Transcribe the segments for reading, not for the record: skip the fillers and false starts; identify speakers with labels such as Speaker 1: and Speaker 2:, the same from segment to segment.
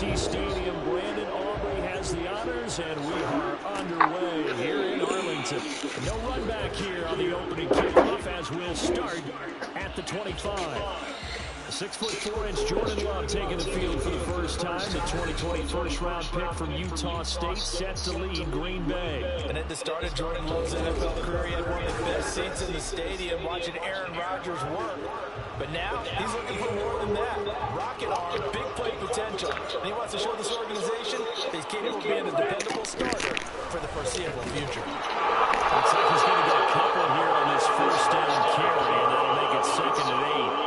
Speaker 1: AT&T Stadium. Brandon Aubrey has the honors, and we are underway here in Arlington. No run back here on the opening kickoff as we'll start at the 25. 6'4" Jordan Love taking the field for the first time. The 2020 first-round pick from Utah State set to lead Green Bay.
Speaker 2: And at the start of Jordan Love's NFL career, he had one of the best seats in the stadium watching Aaron Rodgers work. But now, he's looking for more than that. Rocket arm, big play potential. And he wants to show this organization that he's capable of being a dependable starter for the foreseeable future.
Speaker 1: Looks like he's going to get a couple here on this first down carry, and that'll make it 2nd and 8.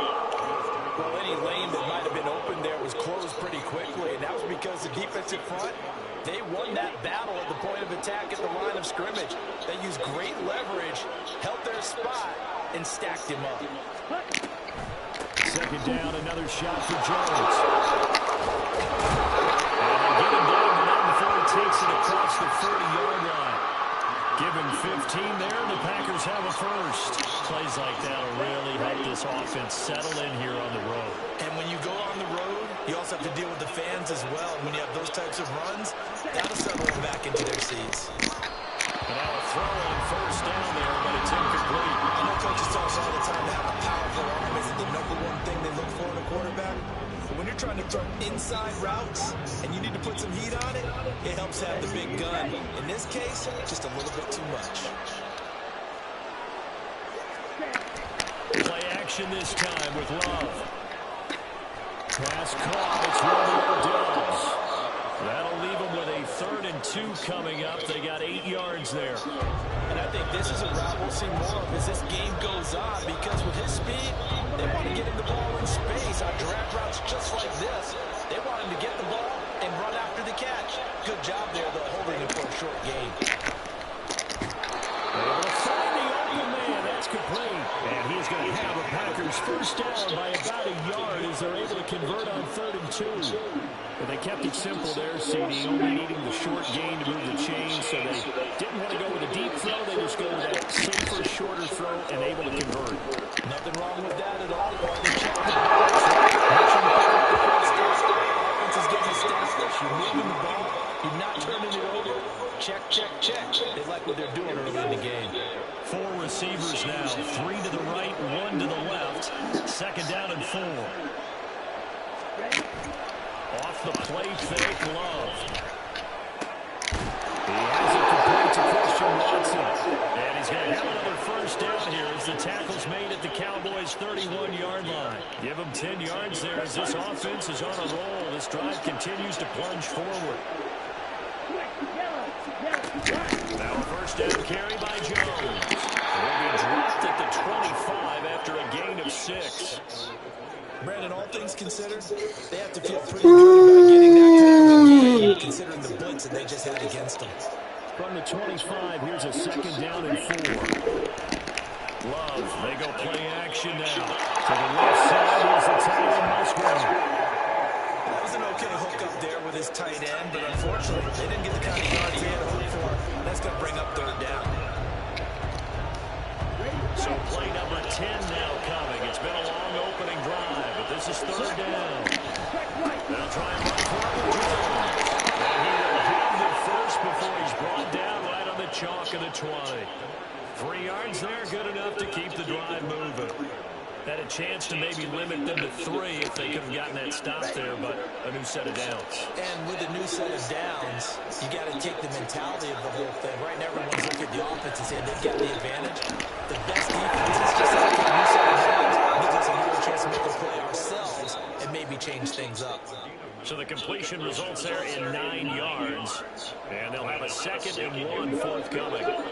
Speaker 2: Well, any lane that might have been open there was closed pretty quickly, and that was because the defensive front, they won that battle at the point of attack at the line of scrimmage. They used great leverage, held their spot, and stacked him up.
Speaker 1: 2nd down, another shot for Jones. And they get him down the line before he takes it across the 30-yard line. Give him 15 there, and the Packers have a first. Plays like that will really help this offense settle in here on the road.
Speaker 2: And when you go on the road, you also have to deal with the fans as well. When you have those types of runs, that'll settle them back into their seats.
Speaker 1: And now a throw on first down there, but it's incomplete.
Speaker 2: I know coaches talk all the time about how a powerful arm isn't the #1 thing they look for in a quarterback. But when you're trying to throw inside routes and you need to put some heat on it, it helps have the big gun. In this case, just a little bit too much.
Speaker 1: Play action this time with Love. Pass caught. It's Romeo Doubs. That'll leave them with a 3rd and 2 coming up. They got 8 yards there.
Speaker 2: And I think this is a route we'll see more of as this game goes on, because with his speed, they want to get him the ball in space on direct routes just like this. They want him to get the ball and run after the catch. Good job there, though, holding him for a short gain.
Speaker 1: Able to find the open man. That's complete. And he's going to have a Packers first down by about a yard as they're able to convert on 3rd and 2. But they kept it simple there, CD, only needing the short gain to move the chains, so they didn't want to go with a deep throw. They just go with that safer, shorter throw and able to convert.
Speaker 2: Nothing wrong with that at all. They check the box. Offense is getting established. You're moving the ball. You're not turning it over. Check, check, check. They like what they're doing early in the game.
Speaker 1: 4 receivers now, 3 to the right, 1 to the left. 2nd down and 4. Off the play fake, Love. He has it complete to Christian Watson. And he's going to have another first down here as the tackle's made at the Cowboys' 31-yard line. Give him 10 yards there as this offense is on a roll. This drive continues to plunge forward. Now a first down carry by Jones. Will be dropped at the 25 after a gain of 6.
Speaker 2: Brandon, all things considered, they have to feel pretty good about getting that kind of a game, considering the blitz that they just had against them.
Speaker 1: From the 25, here's a 2nd down and 4. Love, they go play action now. To the left side, here's the tight end, Musgrave.
Speaker 2: That was an okay hook up there with his tight end, but unfortunately, they didn't get the kind of yards they had hoped for. That's going to bring up 3rd down.
Speaker 1: So play number 10 now coming. It's been a long opening drive, but this is 3rd down. They'll try and run for it with Jones. And he will have the first before he's brought down right on the chalk of the 20. 3 yards there, good enough to keep the drive moving. Had a chance to maybe limit them to 3 if they could have gotten that stop there, but a new set of downs.
Speaker 2: And with a new set of downs, you got to take the mentality of the whole thing. Right now, everyone's looking at the offense and saying they've got the advantage. The best defense is just like a new set of downs. Gives us another chance to make a play ourselves and maybe change things up.
Speaker 1: So the completion results there in 9 yards, and they'll have a 2nd and 1 forthcoming.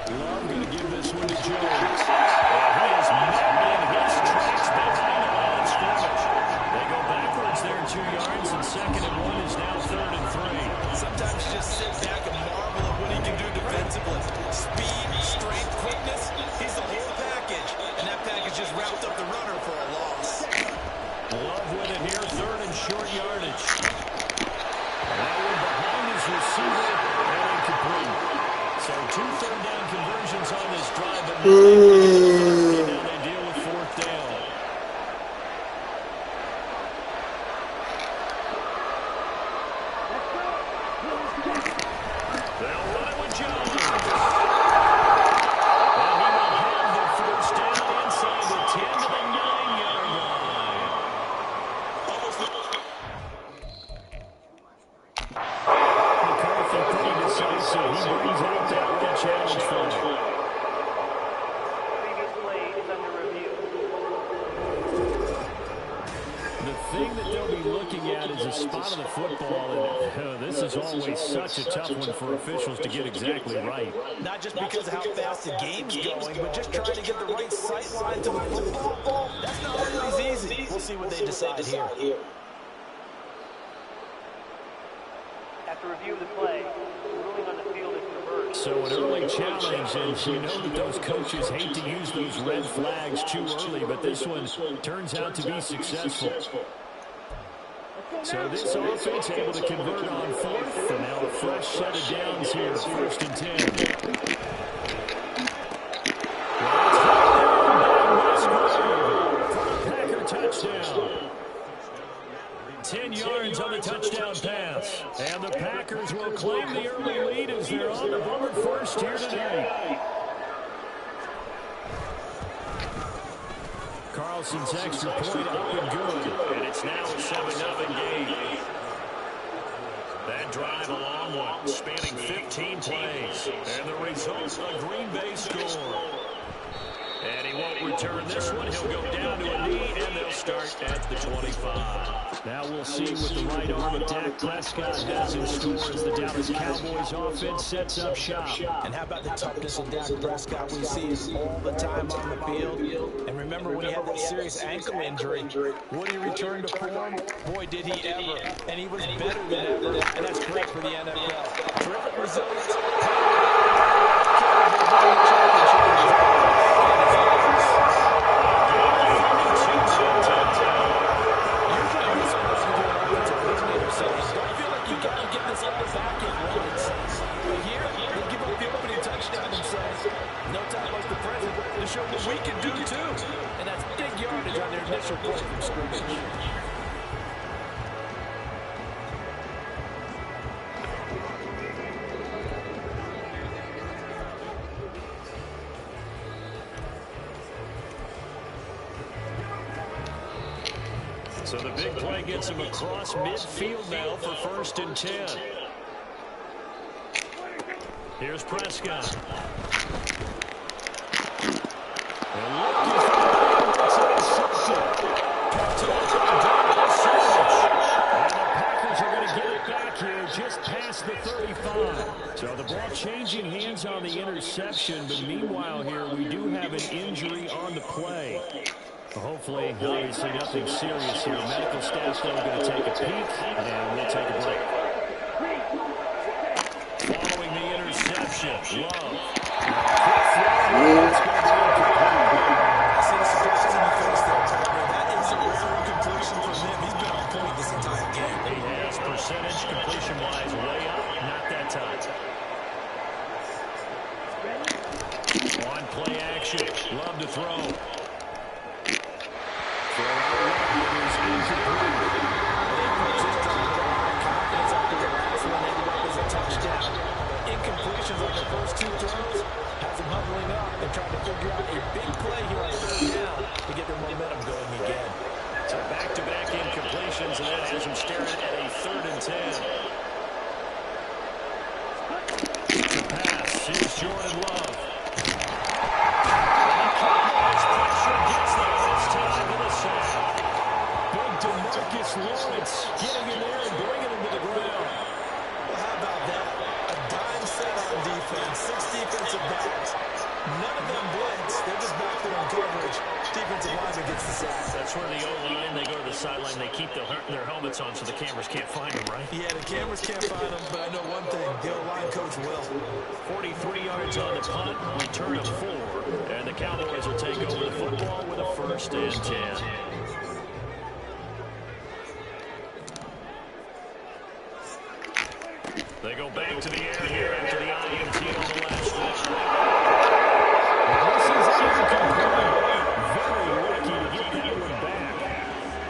Speaker 1: Love going to give this one to Jones. He is met in his tracks behind the line of scrimmage. They go backwards there 2 yards, and 2nd and 1 is now 3rd and 3.
Speaker 2: Sometimes you just sit back and marvel at what he can do defensively. Speed, strength, quickness, he's the whole package. And that package just wrapped up the runner for a loss.
Speaker 1: Love with it here, 3rd and short yardage. That one behind his receiver, and incomplete. So 2 third down conversions on this drive, but now they deal with 4th down. thing that they'll be looking at is a spot of the football. And this is always such a tough one for officials to get exactly right.
Speaker 2: Not just because of how fast the game's going, but just trying to get the right sight line to the football. That's not always easy. We'll see what they decide here.
Speaker 3: After review of the play, ruling on the field is reversed.
Speaker 1: So an early challenge, and you know that those coaches hate to use those red flags too early, but this one turns out to be successful. So this offense able to convert on fourth, and now a fresh set of downs here, 1st and 10. Packer touchdown. 10 yards on the touchdown pass. And the Packers will claim the early lead as they're on the board first here today. Carlson's extra point up and good. And it's now a 7-0 game. That drive a long one, spanning 15 plays. And the result, a Green Bay score. And he won't return this one. He'll go down to a knee, and they'll start at the 25. Now we'll see what the right arm of Dak Prescott has in store as the Dallas Cowboys offense sets up shop.
Speaker 2: And how about the toughness of Dak Prescott? We see it all the time on the field. And remember when he had that serious ankle injury, would he return to form? Boy, did he ever. And he was better than ever, and that's great for the NFL. Terrific results. Show what we can do too, and that's big yardage on their initial play from scrimmage.
Speaker 1: So the big play gets him across midfield now for 1st and 10. Here's Prescott. And the Packers are going to get it back here just past the 35. So the ball changing hands on the interception, but meanwhile here we do have an injury on the play. Hopefully, obviously nothing serious here. Medical staff still going to take a peek, and we'll take a break. Following the interception, Love. Percentage completion-wise way up, not that time. On play action, Love to throw.
Speaker 2: Incompletions on the first 2 throws has them huddling up and trying to figure out a big play here on 3rd down to get their momentum going again.
Speaker 1: So back-to-back incompletions, and that has them staring at a 3rd and 10. The pass, here's Jordan Love. And the Cowboys pressure gets them this time to the sack. Big DeMarcus Lawrence getting in there and bringing him to the ground.
Speaker 2: Well, how about that? A dime set on defense, 6 defensive backs. None of them blitz. They're just back there on coverage. Defensive lineman gets the sack.
Speaker 1: That's where the O-line, they go to the sideline, they keep their helmets on so the cameras can't find them, right?
Speaker 2: Yeah, the cameras can't find them, but I know one thing. The O-line coach will.
Speaker 1: 43 yards on the punt, return of 4. And the Cowboys will take over the football with a 1st and 10. They go back to the air here after the INT on the last one. This is incomplete. Very lucky to get that one back.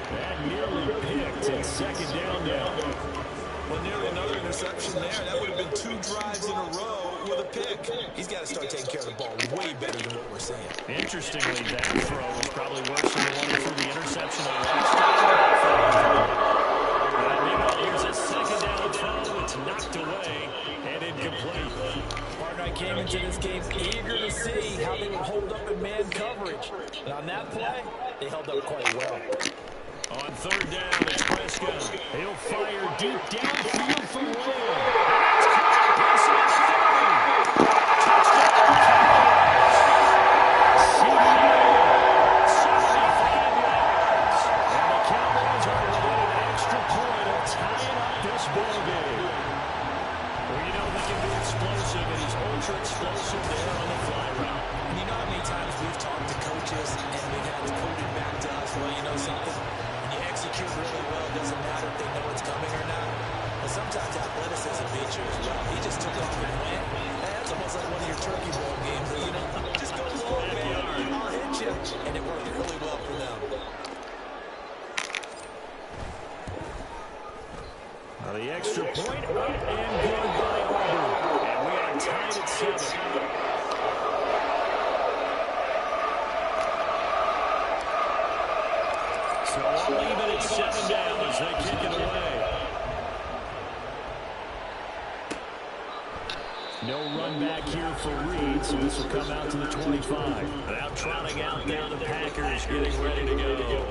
Speaker 1: That nearly picked, and 2nd down now.
Speaker 2: Well, nearly another interception there. That would have been 2 drives in a row with a pick. He's got to start taking care of the ball way better than what we're seeing.
Speaker 1: Interestingly, that throw was probably worse than the one through the interception on last time. Here's a 2nd down throw. It's knocked away and incomplete.
Speaker 2: Partner, I came into this game eager to see how they would hold up in man coverage. And on that play, they held up quite well.
Speaker 1: On third down, it's Prescott. He'll fire deep downfield for Lamb. Inside the 30. Touchdown, Cowboys. CeeDee Lamb, 75 yards. And the Cowboys are within an extra point of tying up this ballgame. Well, you know he can be explosive, and he's ultra-explosive there on the fly route.
Speaker 2: And you know how many times we've talked to coaches and we've had it quoted back to us, well, you know something? When you execute really well, it doesn't matter if they know it's coming or not. But sometimes athleticism beats you as well. He just took off and went. That's almost like one of your turkey bowl games. You know, just go long, man. I'll hit you. And it worked really well for them.
Speaker 1: Now the extra point up and good by Auburn. And we are tied at 7. So I'll leave it at 7 down as they kick it away. No run back here for Reed, so this will come out to the 25. Now trotting out down the Packers, getting ready to go.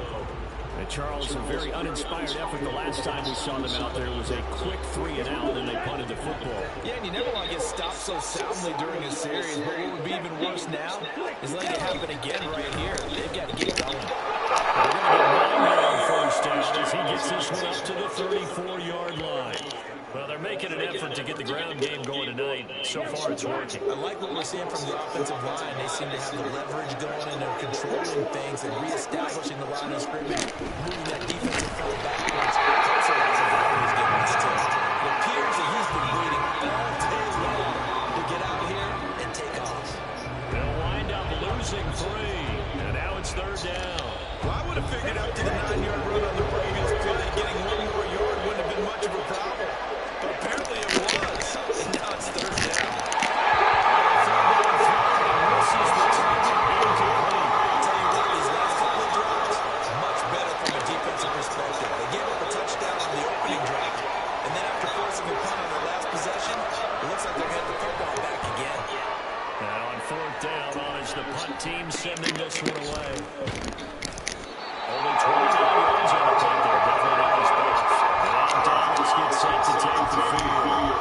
Speaker 1: And Charles, a very uninspired effort. The last time we saw them out there was a quick 3 and out, and they punted the football.
Speaker 2: Yeah, and you never want to get stopped so soundly during a series, but what would be even worse now is letting it happen again right here. They've got to get going.
Speaker 1: They're going to get 9 here on first down as he gets this one up to the 34-yard line. Well, they're making an effort to get the ground game going tonight. So far, it's working.
Speaker 2: I like what we're seeing from the offensive line. They seem to have the leverage going, and they're controlling things and reestablishing the line of scrimmage, moving that defensive front backwards. Also, that's a value he's giving us, too. It appears that he's been waiting all day long to get out here and take off.
Speaker 1: They'll wind up losing 3, and now it's third down.
Speaker 2: Well, I would have figured out to the 9-yard run on the previous play, getting 1 more yard wouldn't have been much of a problem. But apparently it was. And now it's third down.
Speaker 1: Misses the target incomplete.
Speaker 2: I'll tell you what, these last couple of drives, much better from a defensive perspective. They gave up a touchdown on the opening drive. And then after forcing a punt on their last possession, it looks like they're going to have the football back again.
Speaker 1: And on fourth down, is the punt team sending this one away. Only 29 yards on the punt there. Definitely not his best. And Dallas gets set to take the field.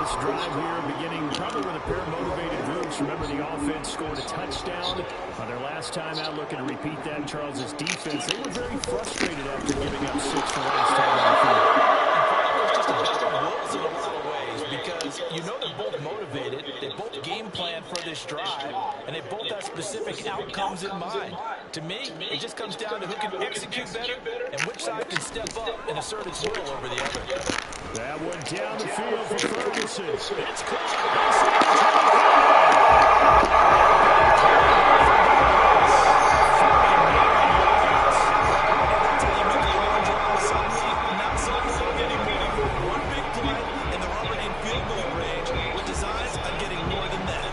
Speaker 1: This drive here beginning probably with a pair of motivated groups. Remember, the offense scored a touchdown on their last time out. Looking to repeat that in Charles's defense. They were very frustrated after giving up 6 the last time on the field.
Speaker 2: It's just a battle of wills in a lot of ways because you know they're both motivated. They both game plan for this drive, and they both have specific outcomes in mind. To me, it just comes down to who can execute better and which side can step up and assert its will over the other.
Speaker 1: That one down the field for Ferguson. It's caught.
Speaker 2: Not so long anymore. One big play in the rubber and field goal range with designs on getting more than that.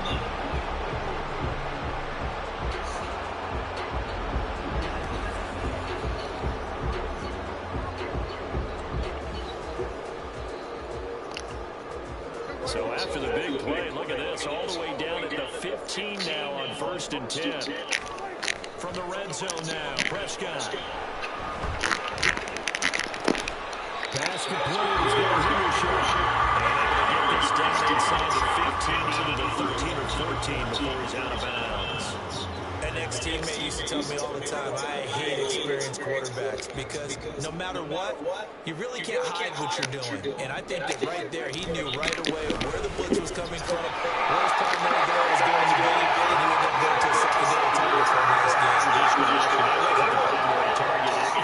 Speaker 1: So after the big play, look at this, all the way down at the 15 now on 1st and 10. From the red zone now, Prescott. Pass complete, he's got a leadership. And they're going to get this down inside the 15, either the 13 or 14 before he's out of bounds.
Speaker 2: An ex-teammate used to tell me all the time, I hate experienced quarterbacks because no matter what, you really can't hide what you're doing. And I think that right there, he knew right away where the blitz was coming from, where his primary goal was going to be, and he would then go to a secondary target for a nice game.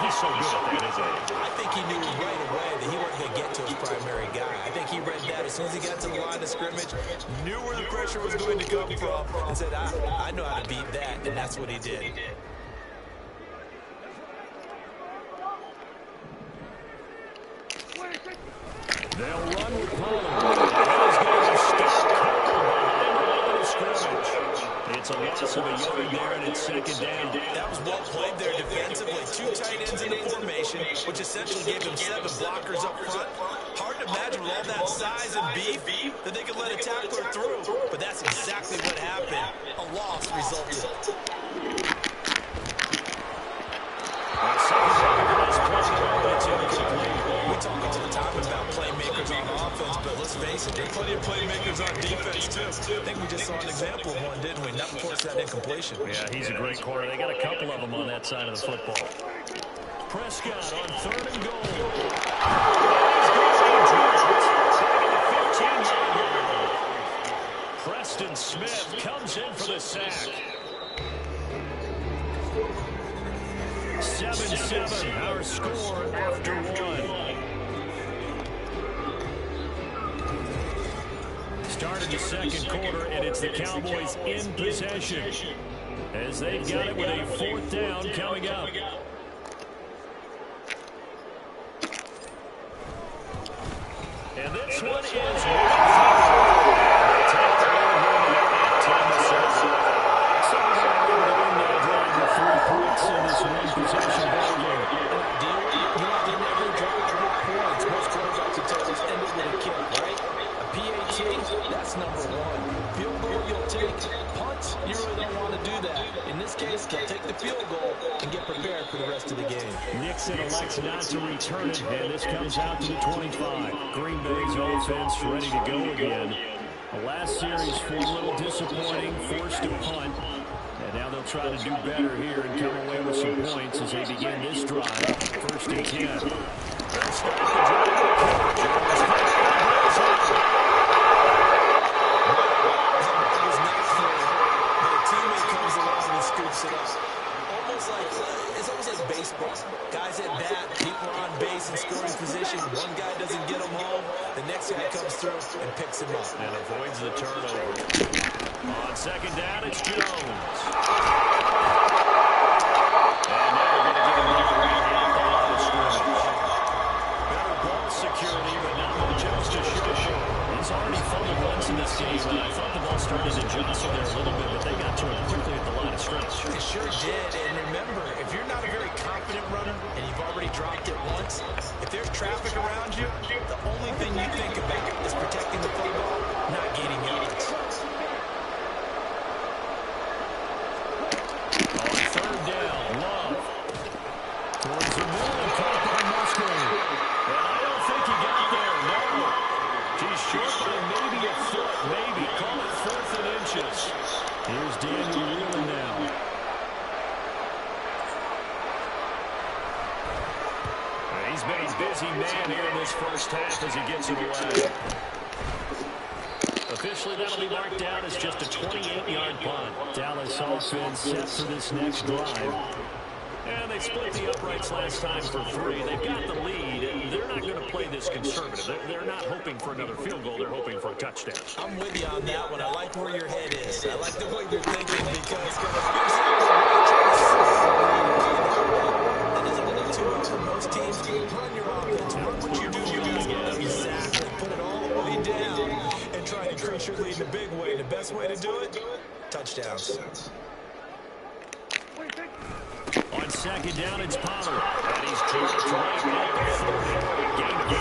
Speaker 1: He's so good at that, isn't he?
Speaker 2: I think he knew right away that he wasn't going to get to his primary guy. I think he read that as soon as he got to the line of scrimmage, knew where the pressure was going to come from, and said, I know how to beat that, and that's what he did.
Speaker 1: They'll run with Pollard. That is going to stop behind the line of scrimmage. It's a loss of a yard there, and it's second down.
Speaker 2: That was well played there defensively. 2 tight ends in the formation, which essentially gave him 7 blockers up front. Hard to imagine with all that size and beef that they could let a tackler through. But that's exactly what happened. A loss resulted.
Speaker 1: Second down,
Speaker 2: too. I think we just saw an example of one, didn't we? Not force that incompletion.
Speaker 1: Yeah, he's a great corner. They got a couple of them on that side of the football. Prescott on 3rd and goal. Preston Smith comes in for the sack. 7-7, our score after 1. Started the second quarter, and it's the Cowboys in possession as they've got it with a 4th down coming up. And this one is
Speaker 2: that's number 1. Field goal you'll take. Punts, you really don't want to do that. In this case, they'll take the field goal and get prepared for the rest of the game.
Speaker 1: Nixon elects not to return it, and this comes out to the 25. Green Bay's offense ready to go again. The last series for a little disappointing, forced to punt. And now they'll try to do better here and come away with some points as they begin this drive. 1st and 10. They'll start the drive.
Speaker 2: It's almost like baseball. Guys at bat, people are on base and scoring position. One guy doesn't get them home. The next guy comes through and picks him up.
Speaker 1: And avoids the turnover. On 2nd down, it's Jones. And now they're going to give him the line of scrimmage. Better ball security, but not much else to show. He's already fumbled once in this game, and I thought the ball started to jostle there a little bit, but they got to it quickly at the line of scrimmage.
Speaker 2: It sure did, and remember, if you're not a very confident runner and you've already dropped it once, if there's traffic around you, the only thing you think about is protecting the football, not gaining yards.
Speaker 1: On 3rd down, Love. Towards the middle and caught by Musgrave. And I don't think he got there, no. He's short by maybe a foot, maybe. Call it 4th and inches. Here's Daniel Wheeler now. He's been a busy man here in this first half as he gets it away. Officially, that'll be marked down as just a 28-yard punt. Dallas offense set for this next drive. And they split the uprights last time for 3. They've got the lead, and they're not going to play this conservative. They're not hoping for another field goal. They're hoping for a touchdown.
Speaker 2: I'm with you on that one. I like where your head is. I like the way you're thinking because most teams run your offense. Run what you do. Exactly. Put it all the way down and try to increase your lead in a big way. The best way to do it, touchdowns.
Speaker 1: On 2nd down, it's Pollard. And he's dropped right at the 40. Gain of 3.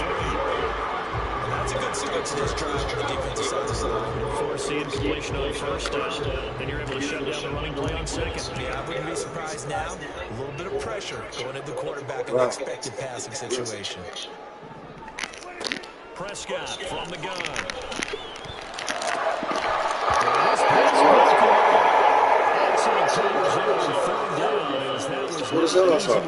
Speaker 2: That's a good start to this drive on the defensive side of the ball.
Speaker 1: Forcing completion on 1st down. Then you're able to shut down the running play on 2nd.
Speaker 2: Yeah, I wouldn't be surprised now. A little bit of pressure going at the quarterback in the expected passing situation.
Speaker 1: Prescott from the gun.
Speaker 4: What is that also?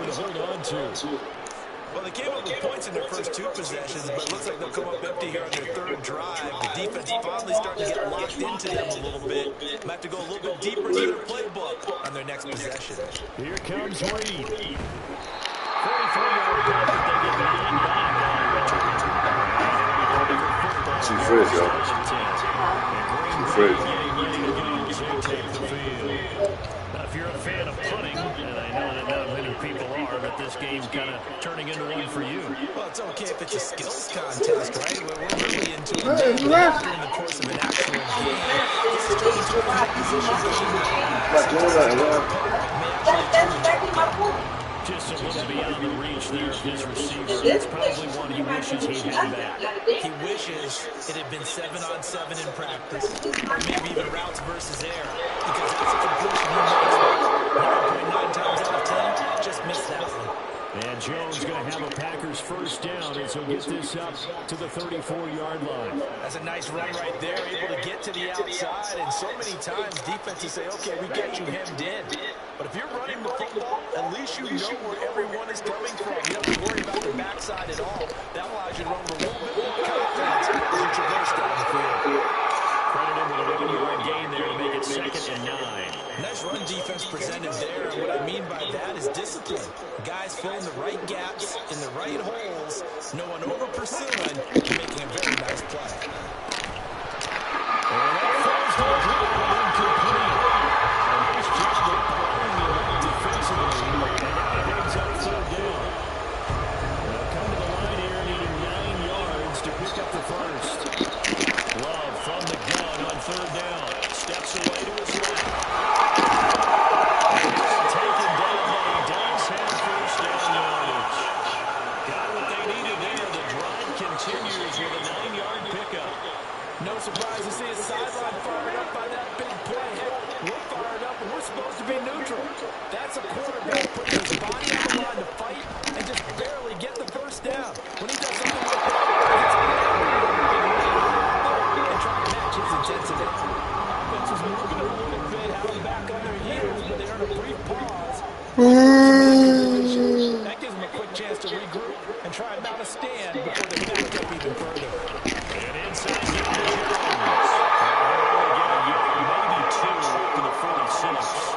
Speaker 2: Well, they came up with points in their first 2 possessions, but it looks like they'll come up empty here on their 3rd drive. The defense finally starting to get locked into them a little bit. Might have to go a little bit deeper into their playbook on their next possession.
Speaker 1: Here comes Reed. 43-yard punt that they get 9 back.
Speaker 4: Too afraid, yo. Too afraid.
Speaker 1: If you're a fan of punting, and I know that not many people are, but this game's kind of turning into one for you.
Speaker 2: Well, it's okay if it's a skills contest, right? We're really into it now during the course of an actual game. This is turning into a
Speaker 1: just a little beyond the reach there of his receiver. It's probably one he wishes he had back.
Speaker 2: He wishes it had been 7-on-7 in practice, or maybe even routes versus air, because that's a completion he makes 9.9 times out of 10. Just missed that one.
Speaker 1: And Jones going to have a Packers first down as he'll get this up to the 34-yard line.
Speaker 2: That's a nice run right there, able to get to the outside. And so many times defenses say, okay, we got you hemmed in. But if you're running the football, at least you know where everyone is coming from. You don't have to worry about the backside at all. That allows you to run with a little bit more confidence as you traverse down the field.
Speaker 1: Credit him with a 11-yard gain there to make it 2nd and 9.
Speaker 2: Nice run defense presented there. And what I mean by that is discipline. Guys filling the right gaps in the right holes, no one over-pursuing, and making a very nice play.
Speaker 1: And that falls to the ground, incomplete. A nice job of blocking the right defensively. And now he brings up 3rd down. They'll come to the line here needing 9 yards to pick up the first. Love from the gun on 3rd down. Steps away to his left. Taken down, but he does have first down yardage. Got what they needed there. The drive continues with a 9-yard pickup.
Speaker 2: No surprise to see his sideline fired up by that big play. We're fired up, and we're supposed to be neutral. That's a quarterback putting his body on the line to fight and just barely get the first down. When he does something like that, and try to match his intensity. Offense was moving a little bit, had them back on their heels, but they earned a brief pause. That gives them a quick chance to regroup and try and mount a stand before they back up even further.
Speaker 1: And inside to Jones. Get a yard, maybe 2 to the 46.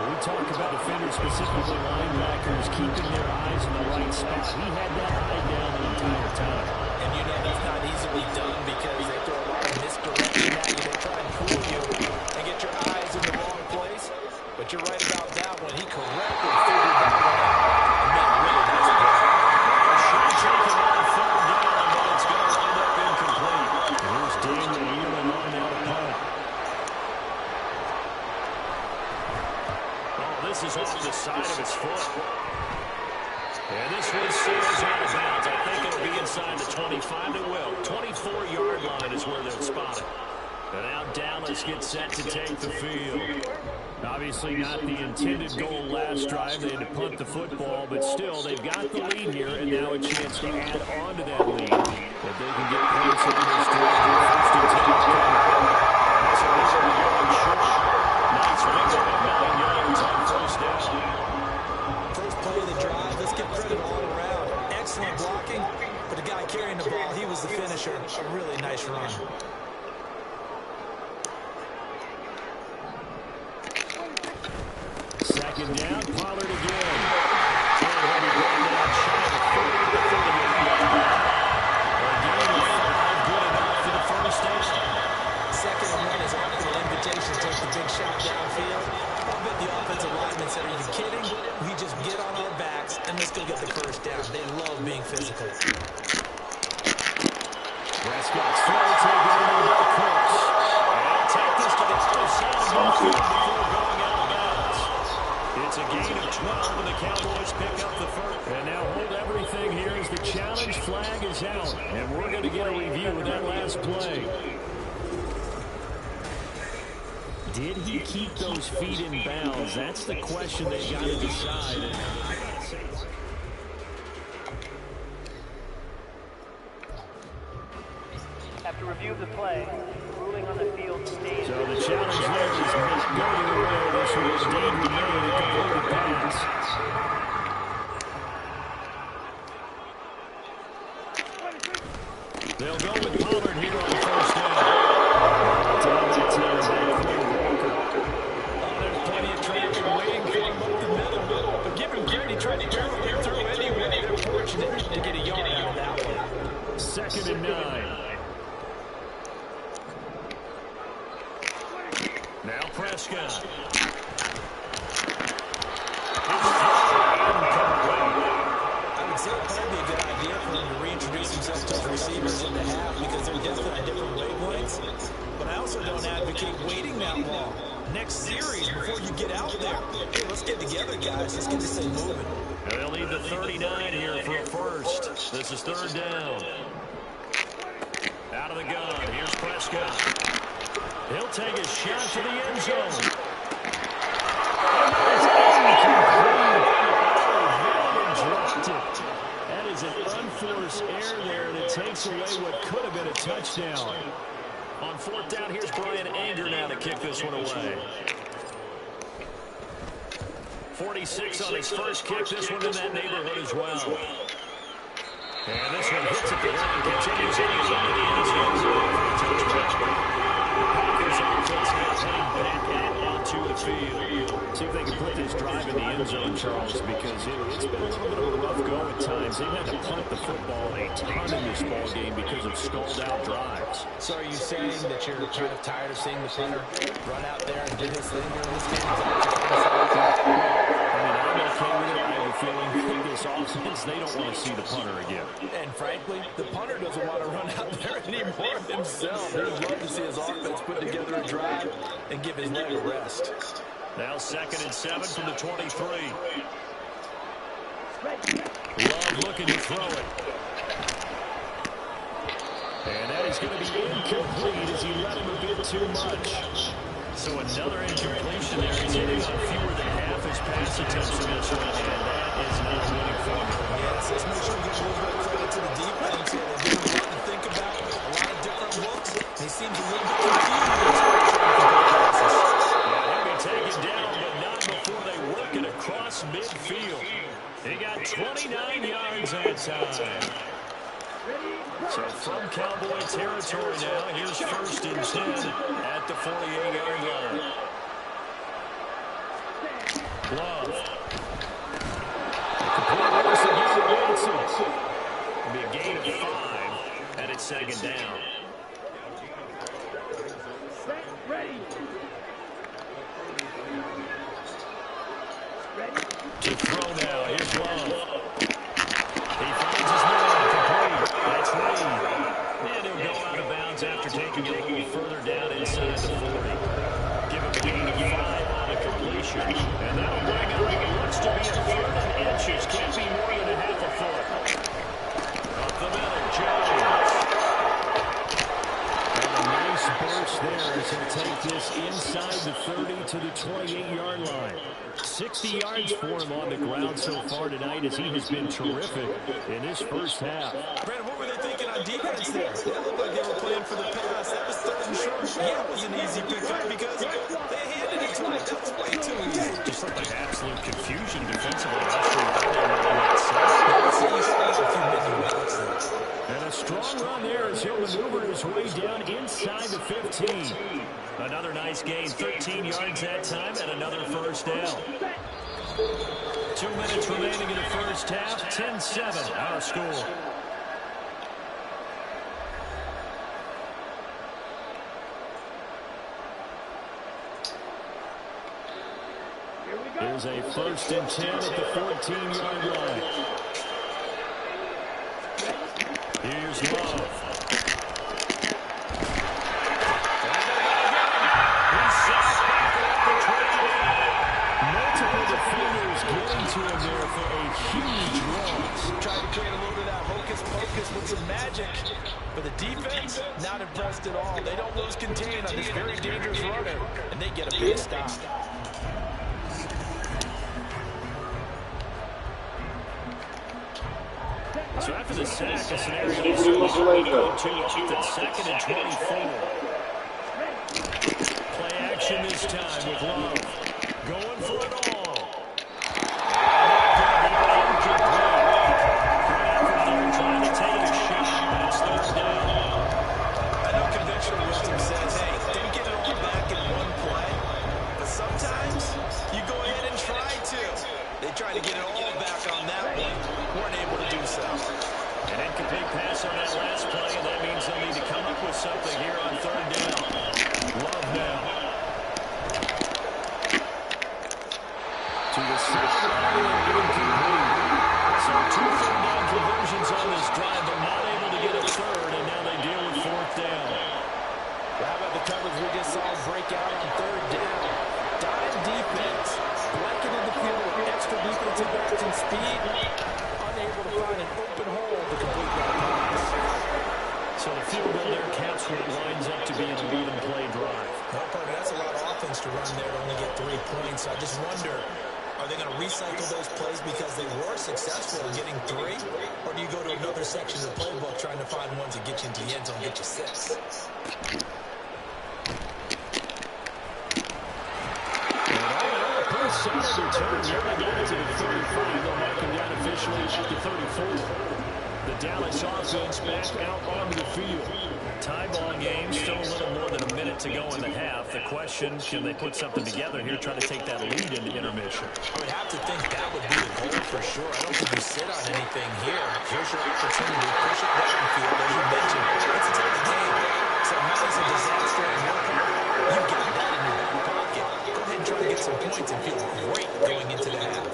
Speaker 1: We talk about defenders, specifically linebackers, keeping their eyes in the right spot. He had that eye down the entire time.
Speaker 2: And you know that's not easily done because they throw a lot of misdirection at you. They try and fool you and get your eyes in the wrong place. But you're right about that one. He correctly figured that one out and made a really nice play.
Speaker 1: Should take it on 3rd down, but it's going to wind up incomplete. Here's Daniel Elam on now to punt. Oh, this is off the side of his foot. And this one sails out of bounds. I think it'll be inside the 25. It will. 24-yard line is where they'll spot it. And now Dallas gets set to take the field. Obviously not the intended goal last drive. They had to punt the football, but still, they've got the lead here, and now a chance to add on to that lead. If they can get points on this drive, first and 10. That's a reason to go short. Nice pickup at 9 yards on first down.
Speaker 2: First play of the drive, let's give credit all around. Excellent blocking, but the guy carrying the ball, he was the finisher. A really nice run.
Speaker 1: Second down, Pollard again. Already going down shy of 30 good enough for the first down.
Speaker 2: 2nd and 1 is often an invitation to take the big shot downfield. I bet the offensive lineman said, are you kidding? We just get on our backs and let's go get the first down. They love being physical.
Speaker 1: Prescott's throw taken over by Cooks. And take this to the other side of the field before going out of bounds. It's a gain of 12, and the Cowboys pick up the first. And now hold everything here as the challenge flag is out. And we're going to get a review of that last play. Did he keep those feet in bounds? That's the question they got to decide.
Speaker 3: After review of the play, ruling on the field stays.
Speaker 1: So the challenge there is not going away. This was Dave Renee to complete the pass. They'll go with Pollard here on first down.
Speaker 2: There's plenty of traction waiting for him up the middle. But give him credit, he tried to barrel it through anyway. They're fortunate to get a yard out of that one.
Speaker 1: 2nd and 9. Now Prescott.
Speaker 2: I would say it'd probably be a good idea for him to reintroduce himself to his receivers in the half because they're definitely on different wavelengths. But I also don't advocate waiting that long. Next series, before you get out there, hey, let's get together, guys. Let's get this thing moving.
Speaker 1: And they'll need the 39 here for a first. This is 3rd down. Out of the gun. Here's Prescott. He'll take a shot to the end zone. And that is incomplete. Very chase away what could have been a touchdown. On fourth down, here's Brian Anger now to kick this one away. 46 on his first kick. This one in that neighborhood as well. And this one hits at the line, continues into the end zone for a touchdown. Packers offense now heading back out onto the field. See if they can put this drive in the end zone, Charles, because it's been a little bit of a rough go at times. They've had to punt the football a ton in this ball game because of stalled-out drives.
Speaker 2: So are you saying that you're kind of tired of seeing the punter run out there and do his thing during this game?
Speaker 1: I mean, I'm okay with it. I have a feeling this offense, they don't want to see the punter again.
Speaker 2: And frankly, the punter doesn't want to run out there anymore himself. He would love to see his offense put together a drive and give his leg a rest.
Speaker 1: Now 2nd and 7 from the 23. Love looking to throw it. And that is going to be incomplete as he let him a bit too much. So another incompletion there. He's hitting on fewer than half his pass attempts in this one, and that is not a winning formula.
Speaker 2: Yes, let's make sure we give a little bit of credit to the defense here. They're doing a lot to think about, a lot of different looks. He seems a little bit confused.
Speaker 1: He'll be taken down, but not before they work it across midfield. He got 29 yards that time. So from Cowboy territory now, here's 1st and 10 at the 48-yard line. Love. Complete once again to Wilson. It'll be a gain of 5, and it's 2nd down. To throw now, here's Love. He finds his man, complete. That's Reed. And he'll go out of bounds after taking it a little further down inside the 40. Give him a gain of 5 on a completion. And that'll bring up what looks to be a 3rd and inches. Can't be more than a half a foot. Up the middle, Jones. And a nice burst there as he'll take this inside the 30 to the 28-yard line. 60 yards for him on the ground so far tonight as he has been terrific in this first half.
Speaker 2: Brandon, what were they thinking on defense there? It looked like they were playing for the pass. That was 3rd and short. Yeah, it was an easy pickup because they handed it to him. That was way too easy.
Speaker 1: Just looked like absolute confusion defensively. And a strong run there as he'll maneuver his way down inside the 15. Another nice gain, 13 yards that time, and another 1st down. 2 minutes remaining in the first half, 10-7, our score. Here's a 1st and 10 at the 14-yard line. Here's Love. Multiple defenders getting to him there for a huge loss.
Speaker 2: Trying to create a little bit of that hocus-pocus with some magic. But the defense, not impressed at all. They don't lose contain on this very dangerous runner, and they get a big stop.
Speaker 1: So after the sack, a scenario is going to go to 2nd and 24. Play action this time with Love. Going for it all. Trying to take a shot. That's 3rd down.
Speaker 2: I know conventional wisdom says, hey, don't get it all back in one play. But sometimes you go ahead and try to. They tried to get it all back on that one. Weren't able to do so.
Speaker 1: An incomplete pass on that last play, and that means they'll need to come up with something here on 3rd down. Love now. To the sideline and incomplete. So 2 3rd down conversions on this drive, but not able to get a 3rd, and now they deal with 4th down.
Speaker 2: Well, how about the coverage we just saw break out on 3rd down? Dime defense, blanketed the field with extra defensive backs and speed, unable to find an open hole to complete that pass.
Speaker 1: So the field goal there counts when it lines up to be an even play drive.
Speaker 2: Well, Parker, that's a lot of offense to run there to only get 3 points. I just wonder, Are they going to recycle those plays because they were successful in getting 3? Or do you go to another section of the playbook trying to find ones that get you into the end zone, get you 6?
Speaker 1: Solid return. Here they got it to the 35. They'll mark him down officially at the 34. The Dallas offense back out onto the field. Tie ball game. Still a little more than a minute to go in the half. The question, can they put something together here, try to take that lead into intermission?
Speaker 2: I would have to think that would be the goal for sure. I don't think you sit on anything here. Here's your opportunity. Push it downfield, as you mentioned. It's a type of game. So minus a disaster on your part, you got that in your back pocket. Go ahead and try to get some points and feel great going into the half.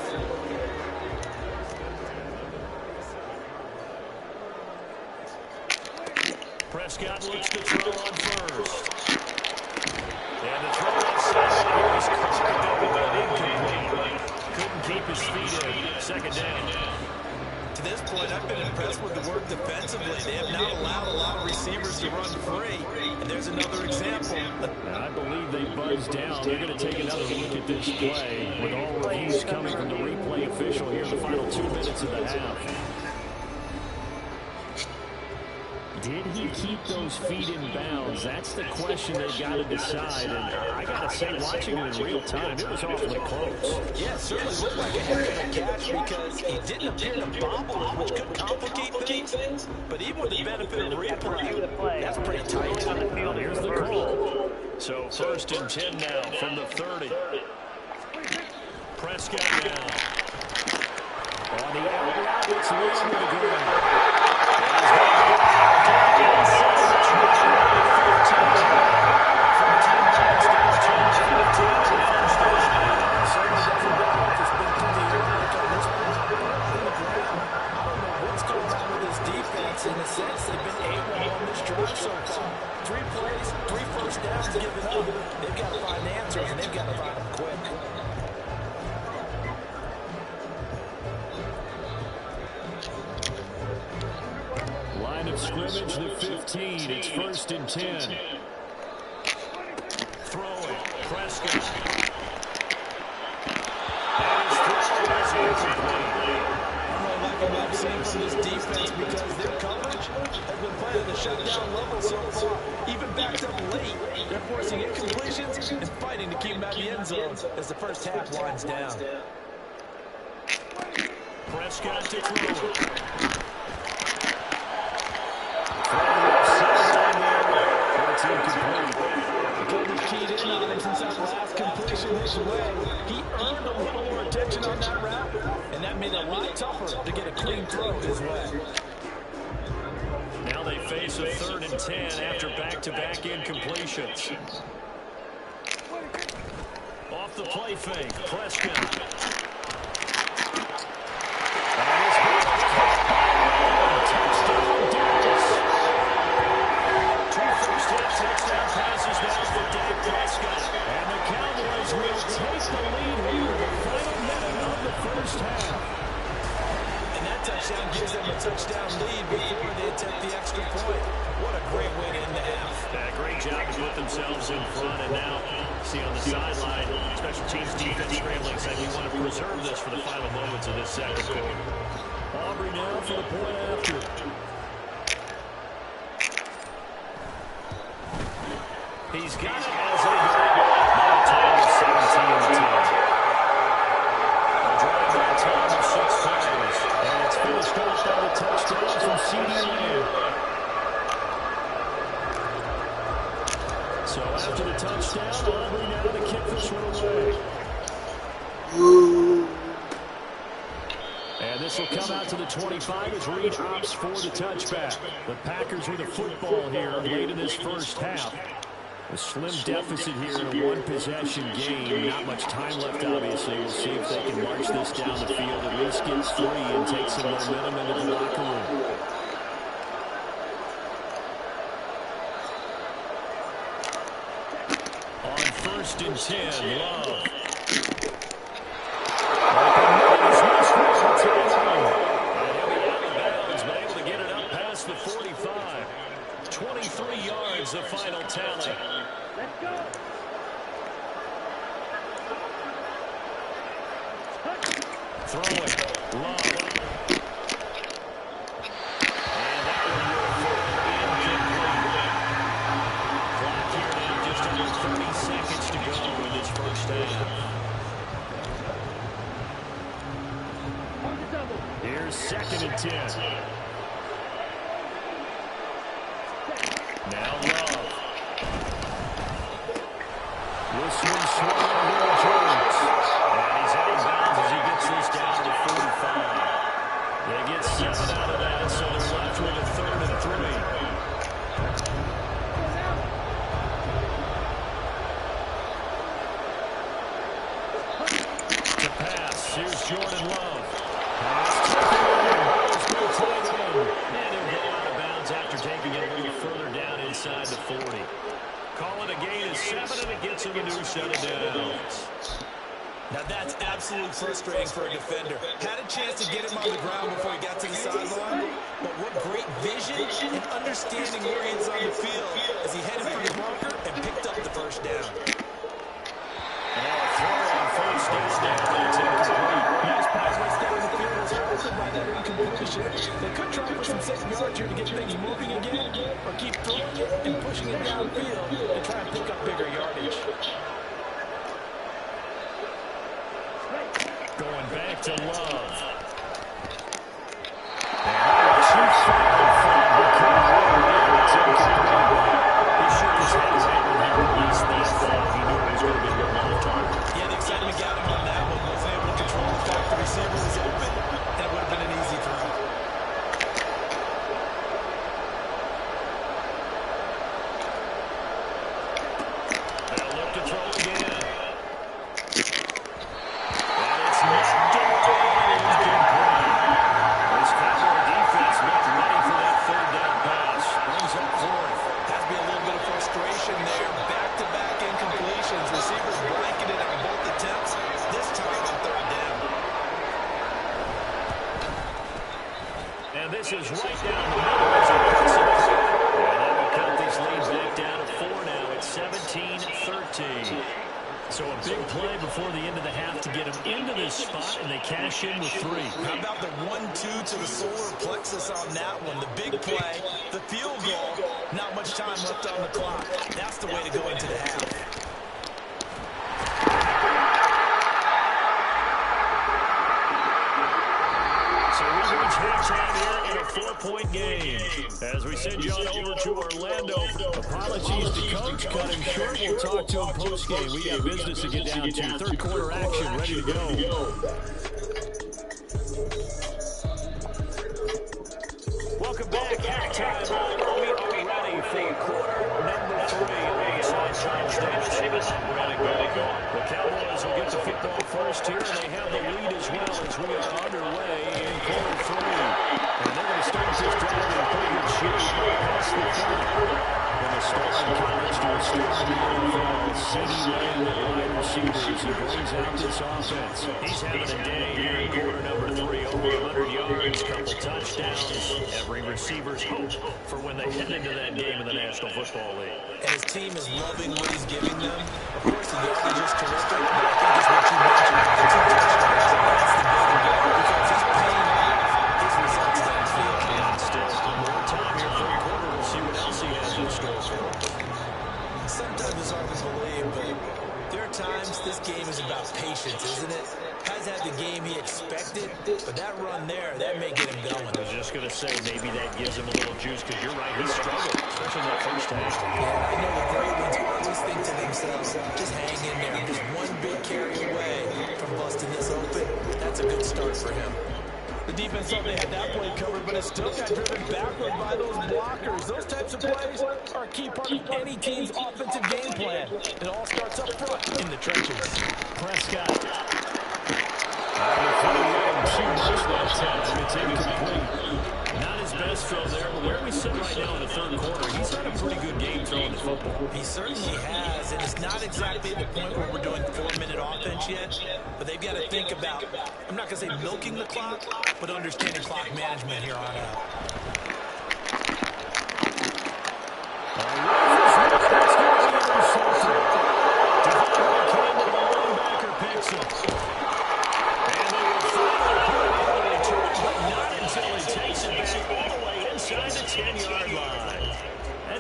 Speaker 1: Prescott looks to throw on first. And the throw outside here is incomplete. Couldn't keep his feet in. Second down.
Speaker 2: To this point, I've been impressed with the work defensively. They have not allowed a lot of receivers to run free. And there's another example.
Speaker 1: I believe they buzzed down. They're going to take another look at this play with all reviews coming from the replay official here in the final 2 minutes of the half. Did he keep those feet in bounds? That's the question they've got to decide. And I got to say, watching it in real time, it was awfully close.
Speaker 2: Yeah, it certainly looked like a heck of a catch because he didn't appear to bobble it, which could complicate things. But even with the benefit of replay, that's pretty tight.
Speaker 1: Well, here's the call. So first and 10 now from the 30. Prescott down. On the out, it's low to the ground.
Speaker 2: In a sense, they've been able on this drive so far. 3 plays, 3 first downs given up. They've got to find answers, and they've got to find them quick.
Speaker 1: Line of scrimmage, the 15. It's first and 10. Throwing. Prescott. And his throw is incomplete.
Speaker 2: I'm seeing from this defense because their coverage has been playing at the shutdown level so far. Even backed up late, they're forcing incompletions and fighting to keep them out of the end zone as the first half winds down.
Speaker 1: Prescott to throw. It's incomplete.
Speaker 2: Kobe keyed in on him since that last completion this way. He earned a little more attention on that route, and that made it a lot tougher to get a clean throw his way.
Speaker 1: Now they face a 3rd and 10 after back-to-back incompletions. Off the play fake, Prescott. Touchdown, Dallas. 2 first-half touchdown passes now for Dak Prescott. And the Cowboys will take the lead here in the final minute of the first half.
Speaker 2: And that touchdown gives them a touchdown lead before they attempt the extra point. What a great way to end the half.
Speaker 1: Great job to put themselves in front, and now see on the sideline, special teams defense scrambling, saying we want to preserve this for the final moments of this second quarter. Aubrey now for the point after. He's got it as a now total of 17-10. A drive by time of 6 plays, and it's finished off by the touchdown from CeeDee Lamb. So after the touchdown, Aubrey now to kick this one away. And this will come out to the 25 as Reed opts for the touchback. The Packers with a football here late in this first half. A slim deficit here in a one-possession game. Not much time left, obviously. We'll see if they can march this down the field, at least get 3 and take some momentum into the locker room. On 1st and 10, Love. The 45. 23 yards, the final tally. Let's go. Love. And that one will fall incomplete. Clock here now, just under 30 seconds to go in this first half. Here's 2nd and 10. Now Love. This one's swung over to Jones. And he's out of bounds as he gets this down to the 45. They get 7 out of that, so they're left with a 3rd and 3. To pass, here's Jordan Love. Pass taken in. Ball's been tied in. And he'll go out of bounds after taking it a little further down inside the 40. Call it a gain of 7, and it gets him a new set of downs.
Speaker 2: Now that's absolutely frustrating for a defender. Had a chance to get him on the ground before he got to the sideline, but what great vision and understanding where he is on the field as he headed for the bunker and picked up the first down.
Speaker 1: And now a throw on first down. It's incomplete.
Speaker 2: Nice pass right down the field was halted by that incompletion. They could try for some safe yards here to get things moving again, or keep throwing it and pushing it downfield and try and pick up bigger yardage.
Speaker 1: Going back to Love. And too far from the corner. It's incomplete. He shook his head right when he released this ball. He knew it was going to be a long target.
Speaker 2: Yeah, the excitement got him on that one. Wasn't able to control the fact the receiver was open, and it would have been an easy throw.
Speaker 1: They'll look to throw again. And it's knocked away and incomplete. This Cowboy defense looked ready for that 3rd down pass. Brings up 4th.
Speaker 2: Has to be a little bit of frustration there. Back-to-back incompletions. Receivers blanketed on both attempts. This time on 3rd down.
Speaker 1: And this is right down the middle as a pass it. And that will cut this lead back down to 4 now. It's 17-13. So a big play before the end of the half to get them into this spot, and they cash in with 3.
Speaker 2: How about the 1-2 to the solar plexus on that one? The big play, the field goal, not much time left on the clock. That's the way to go into the half.
Speaker 1: So we reach halftime here in a 4-point game. As we send you on over to Orlando, apologies to Coach, cut him short. We'll talk to him post-game. We got business to get down to. 3rd quarter action ready to go. Welcome back. Halftime. We are ready for quarter number 3 on Sunshine State. The Cowboys will get the football first here, and they have the lead as well as we are underway in quarter 3. And they're going to start this drive in pretty good shape past the 30. And the starting college to a starting NFL, CeeDee Lamb, wide receivers, who brings out this offense. He's having a day here in quarter number 3, over 100 yards, couple touchdowns. Every receiver's hope for when they head into that game in the National Football League.
Speaker 2: And his team is loving what he's giving them. Of course, the yardage is terrific, but I think it's what you mentioned. The 2 touchdowns, that's the big one, because he's paying off his results downfield.
Speaker 1: And still more time here, 3rd quarter. We'll see what else he has in store for us.
Speaker 2: Sometimes it's hard to believe, but there are times this game is about patience, isn't it? Has had the game he expected, but that run there, that may get him going.
Speaker 1: I was just going to say, maybe that gives him a little juice, because you're right, he struggled, especially in that first half.
Speaker 2: Yeah, I know the great ones always think to themselves, just hang in there. I'm just one big carry away from busting this open. That's a good start for him. The defense thought they had that play covered, but it still got driven backward by those blockers. Those types of plays are a key part of any team's offensive game plan. It all starts up front in the trenches.
Speaker 1: Prescott. Too much that time. It's incomplete. Not his best throw there, but where we sit right now in the 3rd quarter, he's had a pretty good game throwing the football.
Speaker 2: He certainly has, and it's not exactly at the point where we're doing 4-minute offense yet, but they've got to think about, I'm not going to say milking the clock, but understanding clock management here on out. Picks him. And they will finally put it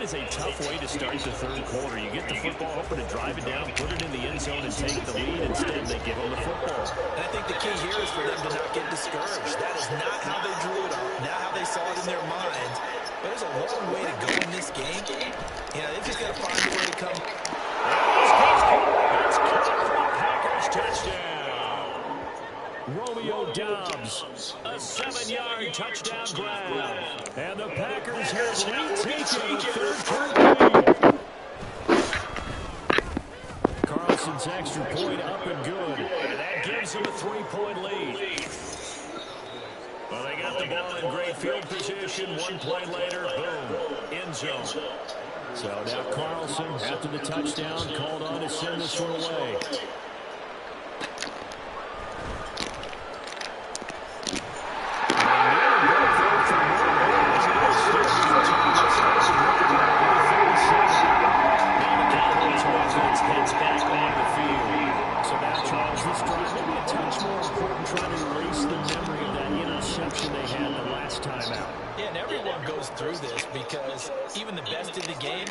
Speaker 1: is a tough way to start the third quarter. You get the football, hoping to drive it down, put it in the end zone, and take the lead. Instead, they give them the football.
Speaker 2: And I think the key here is for them to not get discouraged. That is not how they drew it up, not how they saw it in their minds. But there's a long way to go in this game. You know, they've just got to find a way to come.
Speaker 1: It's caught for a Packers touchdown. Romeo Doubs, a 7-yard touchdown grab. And the Packers have retaken the third quarter lead. Carlson's extra point up and good. And that gives them a 3-point lead. Well, they got the ball in great field position. One play later, boom, end zone. So now Carlson, after the touchdown, called on to send this one away. Heads back on the field. So now, Charles, this drive may be a touch more important, trying to erase the memory of that interception they had the last time out.
Speaker 2: Yeah, and everyone goes through this because even the best in the game,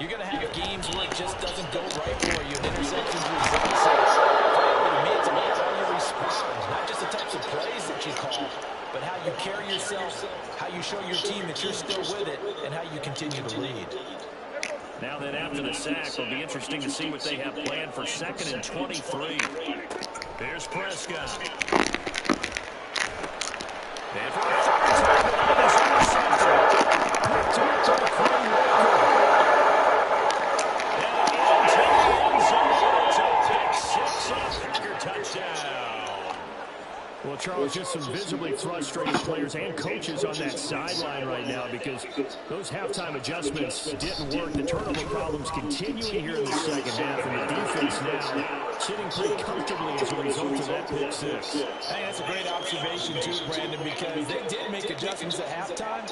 Speaker 2: you're going to have games where it just doesn't go right for you. And interceptions results. To me, it's about how you respond, not just the types of plays that you call, but how you carry yourself, how you show your team that you're still with it, and how you continue to lead.
Speaker 1: Now then, after the sack, it'll be interesting to see what they have planned for 2nd and 23. There's Prescott. And for a third time tonight, he's intercepted. Picked up by Quinn Walker. And into the end zone. It's a pick 6 off Packer touchdown. Well, Charles, just some visibly frustrated players and coaches on that sideline right now because those halftime adjustments didn't work. The turnover problems continuing here in the second half, and the defense now sitting pretty comfortably as a result of that pick 6.
Speaker 2: I think that's a great observation, too, Brandon, because they did make adjustments at halftime.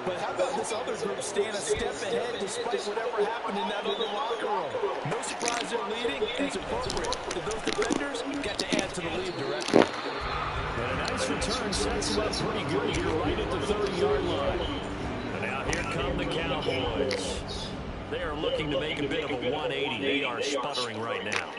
Speaker 2: But how about this other group staying a step ahead despite whatever happened in that little locker room? No surprise they're leading, and it's appropriate that those defenders got to add to the lead directly.
Speaker 1: And a nice return sets them up pretty good here right at the 30-yard line. And now here come the Cowboys. They are looking to make a bit of a 180. They are sputtering right now.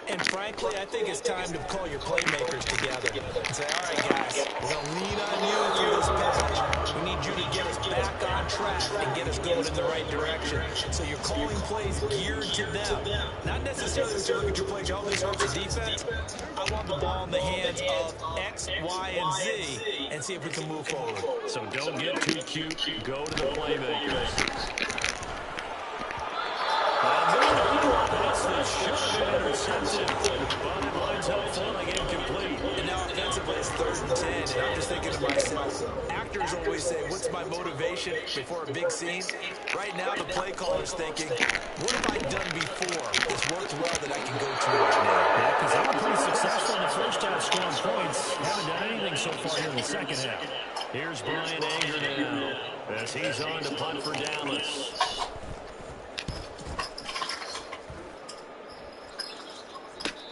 Speaker 2: And frankly, I think it's time to call your playmakers together and say, all right, guys, we're going to lean on you through this passage. We need you to get us back on track and get us going in the right direction. So you're calling plays geared to them. Not necessarily that you look at your plays, all these sorts of defense. I want the ball in the hands of X, Y, and Z and see if we can move forward.
Speaker 1: So don't get too cute. Go to the playmakers. That should have been intercepted, but it lines up falling incomplete.
Speaker 2: And now offensively it's 3rd and 10, and I'm just thinking to myself, actors always say, what's my motivation before a big scene? Right now the play caller's thinking, what have I done before that's worked well that I can go to right now?
Speaker 1: Yeah, because they were pretty successful in the first half scoring points. Haven't done anything so far here in the second half. Here's Brian Anger now as he's on to punt for Dallas.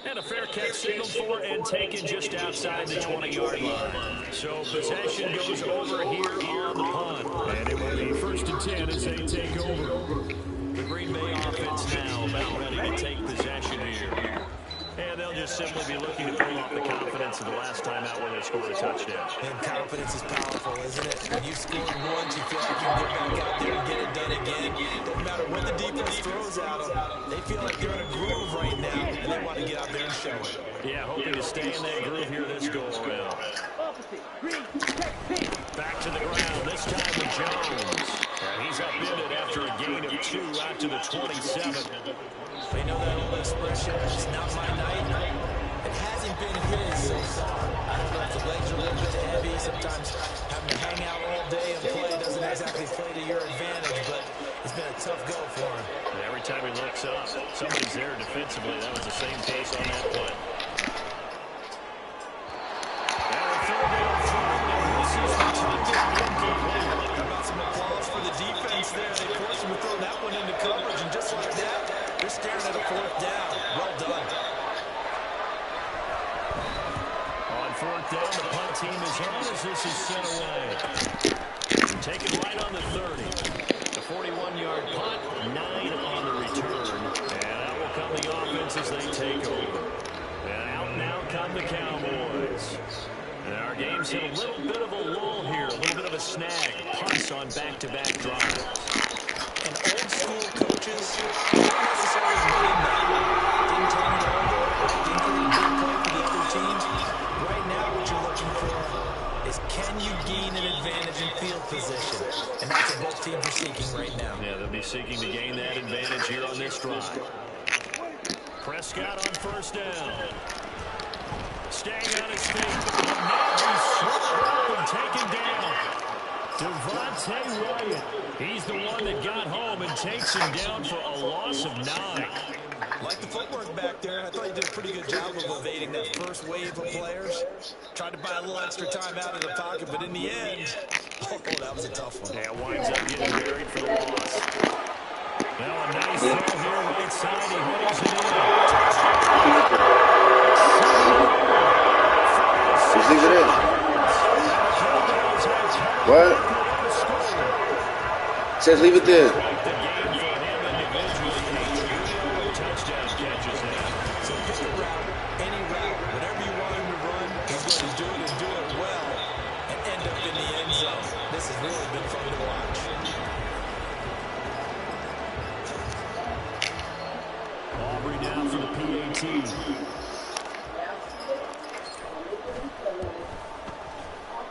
Speaker 1: And a fair catch signaled for and taken just outside the 20-yard line. So possession goes over here on the punt. And it will be 1st and 10 as they take over. The Green Bay offense now about ready to take possession here. And they'll just simply be looking to bring off the confidence of the last time out when they scored a touchdown.
Speaker 2: And confidence is powerful, isn't it? When you scored once, you feel like you can get back out there and get it done again. Doesn't matter what the defense throws at them. They feel like they're in a groove right now, and they want to get out there and show it.
Speaker 1: Yeah, hoping to stay in that groove here this go-around. Back to the ground, this time with Jones. And he's upended after a gain of 2 out to the 27.
Speaker 2: They know that old expression, it's not my night. It hasn't been his so far. I don't know if the legs are a little bit heavy. Sometimes having to hang out all day and play doesn't exactly play to your advantage, but it's been a tough go for him.
Speaker 1: And every time he looks up, somebody's there defensively. That was the same case on that play.
Speaker 2: How about some applause for the defense there? They forced him to throw that one into coverage, and just like that, they're staring at a 4th down. Well done.
Speaker 1: On 4th down, the punt team is on as this is sent away. Taken right on the 30. The 41-yard punt, 9 on the return. And out will come the offense as they take over. And out now come the Cowboys. And our game's hit a little bit of a lull here, a little bit of a snag. Punts on back-to-back drives.
Speaker 2: And old-school coaches don't necessarily mind that. Didn't turn it over, didn't create a big play for the other team. Right now what you're looking for is can you gain an advantage in field position? And that's what both teams are seeking right now.
Speaker 1: Yeah, they'll be seeking to gain that advantage here on this drive. Prescott on first down. Staying on his feet. Now he's swung up and taken down. Devontae Wyatt. He's the one that got home and takes him down for a loss of 9.
Speaker 2: Like the footwork back there, I thought he did a pretty good job of evading that first wave of players. Tried to buy a little extra time out of the pocket, but in the end, oh, that was a tough one.
Speaker 1: Yeah, winds up getting buried for the loss. Now a nice throw here, right side. He headings it in.
Speaker 5: Just leave it in. What? It says leave it there.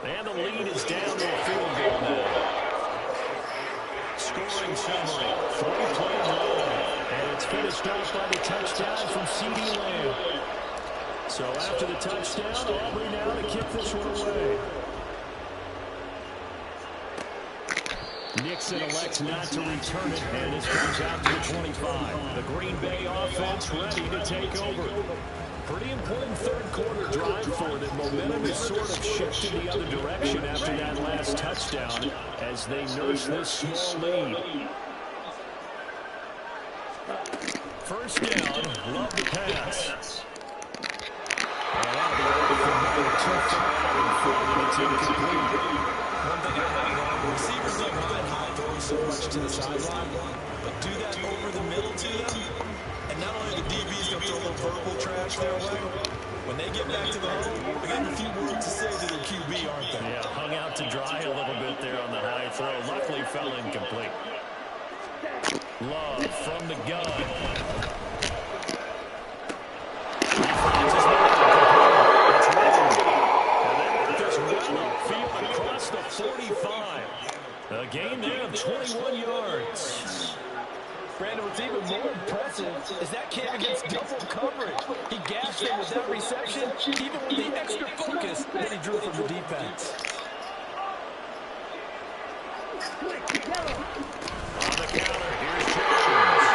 Speaker 1: And the lead is down to a field goal now. Scoring summary, 3-play drive. And it's finished off by the touchdown from C.D. Lamb. So after the touchdown, Aubrey now to kick this one away. Nixon elects not to return it, and this comes out to the 25. The Green Bay offense ready to take over. Pretty important third-quarter drive for them. Momentum is sort of shifted the other direction after that last touchdown as they nurse this small lead. First down, love the pass. And that'll be over for number 2 and it's incomplete.
Speaker 2: One thing I have known, receivers don't mind high throwing so much to the sideline, but do that over the middle to them. And not only the DBs going to throw a little verbal trash their way, when they get back to the huddle, they got a few words to say to their QB, aren't they?
Speaker 1: Yeah, hung out to dry a little bit there on the high throw. Luckily fell incomplete. Love from the gun. He finds his man. It's Love. And they work this well upfield across the 45. A gain there of 21 yards.
Speaker 2: Brandon, what's even more impressive is that came against double coverage. He gashed him with that reception, even with the extra focus that he drew from the defense.
Speaker 1: On the counter, here's Jones.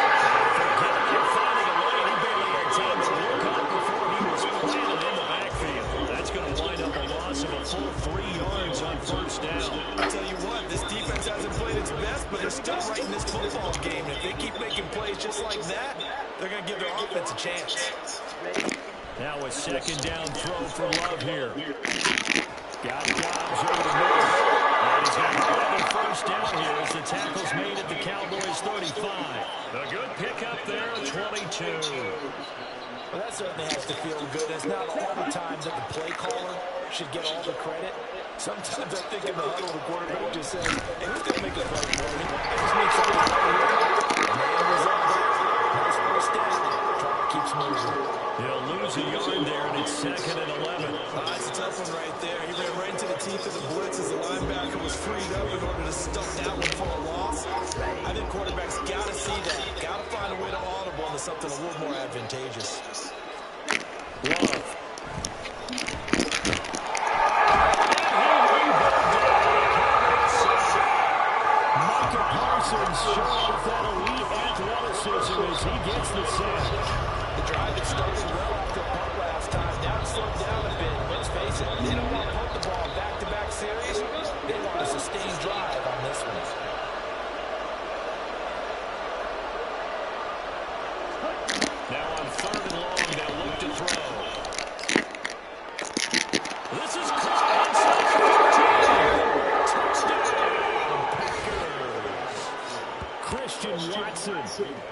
Speaker 1: Forget it, finding a lane. He barely had time to look up before he was planted in the backfield. That's going to wind up a loss of a full 3 yards on first down.
Speaker 2: I'll tell you what, this defense hasn't played its best, but they're still right in this football game. If they keep making plays just like that, they're going to give their offense a chance.
Speaker 1: Now a second down throw for Love here. Got Dobbs over the middle. And he's got another first down here as the tackle's made at the Cowboys 35. A good pickup there, 22.
Speaker 2: Well, that certainly has to feel good. It's not all the time that the play caller should get all the credit. Sometimes I think in the huddle, the quarterback just says, hey, who's going to make a play for me? I just need something right here. Man was up there. Nice first down. Clock keeps moving.
Speaker 1: He'll lose a yard there, and it's 2nd and 11.
Speaker 2: It's a tough one right there. He ran right into the teeth of the blitz as the linebacker was freed up in order to stuff that one for a loss. I think quarterbacks got to see that. Got to find a way to audible into something a little more advantageous.
Speaker 1: Love. Micah Parsons showing off that elite athleticism as he gets the sack.
Speaker 2: The drive had started well after punt last time. Now it's slowed down a bit. Let's face it, they don't want to punt the ball back-to-back series. They want a sustained drive on this one.
Speaker 1: Now on 3rd and long, they'll look to throw.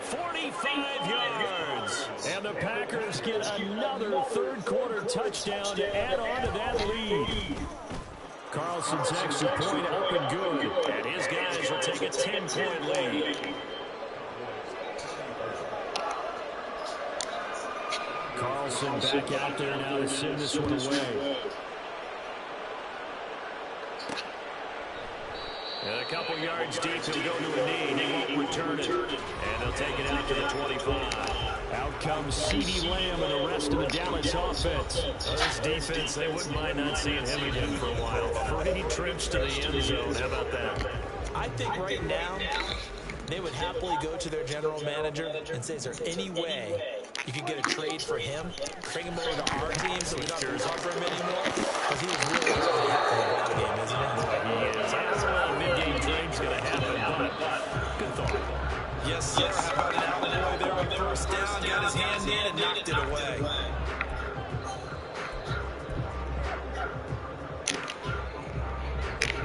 Speaker 1: 45 yards. And the Packers get another third-quarter touchdown to add on to that lead. Carlson's extra point up and good. And his guys will take a 10-point lead. Carlson back out there now to send this one away. And a couple yards deep, he'll go to a knee. He won't return it. And they'll take it out to the 25. Out comes CeeDee Lamb and the rest of the Dallas offense. This defense, they wouldn't mind not seeing him again for a while. 3 trips to the end zone. How about that?
Speaker 2: I think right now they would happily go to their general manager and say, is there any way you could get a trade for him, bring him over to our team so we don't have to cover him anymore? Because he was really the half of the ball game, isn't he?
Speaker 1: He is. I don't know if mid-game trade's going to happen, but good thought.
Speaker 2: Yes, sir. How about an outboy there on first down? Got his hand in and knocked it away.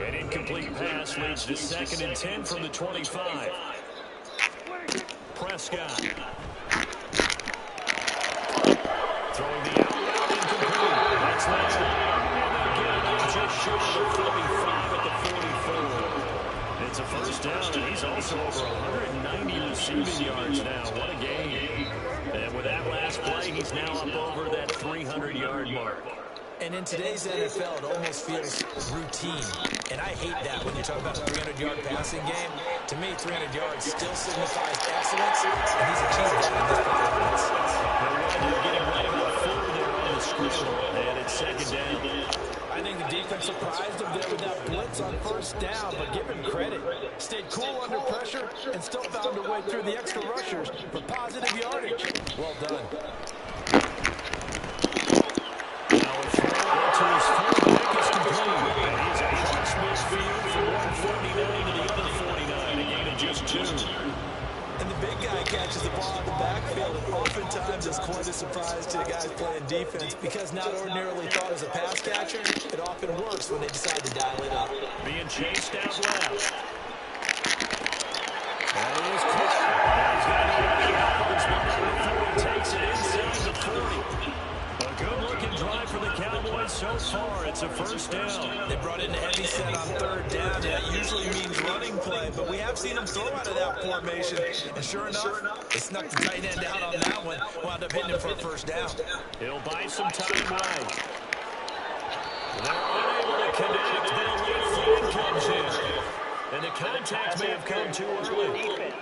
Speaker 1: An incomplete pass leads to 2nd and 10 from the 25. Prescott. Throwing the out route incomplete. That's last down. And again, just short of 45 at the 44. It's a first down, and he's also over 190 receiving yards now. What a game. And with that last play, he's now up over that 300-yard mark.
Speaker 2: And in today's NFL, it almost feels routine. And I hate that when you talk about a 300-yard passing game. To me, 300 yards still signifies excellence, and he's achieved that in this performance.
Speaker 1: They're getting right about 4 there on the scramble, and it's 2nd down.
Speaker 2: I think the defense surprised him there with that blitz on first down, but give him credit. Stayed cool under pressure and still found a way through the extra rushers for positive yardage. Well done.
Speaker 1: To his fullback is complete. And he's across midfield from 149 to the other 49. A gain of just 2.
Speaker 2: And the big guy catches the ball in the backfield, and oftentimes it's quite a surprise to the guys playing defense because not ordinarily thought as a pass catcher, it often works when they decide to dial it up.
Speaker 1: Being chased out left. That is caught. He's got it. He takes it inside the 40. A good-looking drive for the Cowboys so far. It's a first down.
Speaker 2: They brought in a heavy set on 3rd down. That usually means running play, but we have seen them throw out of that formation. And sure enough, they snuck the tight end out on that one. Wound up hitting him for a first down.
Speaker 1: He'll buy some time right. They're unable to connect, but a late flag comes in. And the contact may have come too early.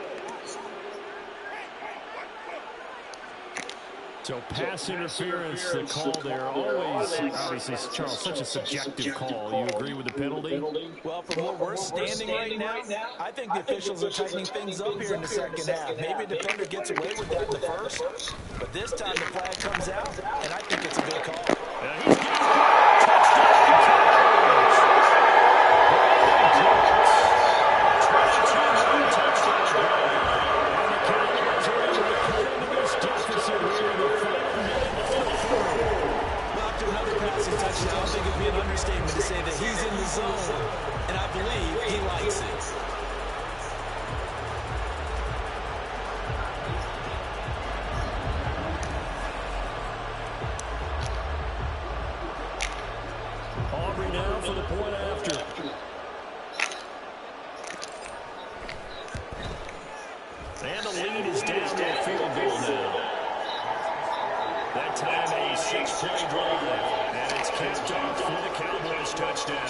Speaker 1: So pass interference, the call there, always, obviously, Charles, such a subjective call. You agree with the penalty?
Speaker 2: Well, from where we're standing right now, I think the officials are tightening things up here in the second half. Maybe the defender gets away with that in the first, but this time the flag comes out, and I think it's a good call.
Speaker 1: He's getting touchdown.
Speaker 2: I think it would be an understatement to say that he's in the zone, and I believe he likes it.
Speaker 1: Aubrey now for the point after. And the lead is down to a field goal now. That time a 6-play drive. And it's kicked off for the Cowboys touchdown.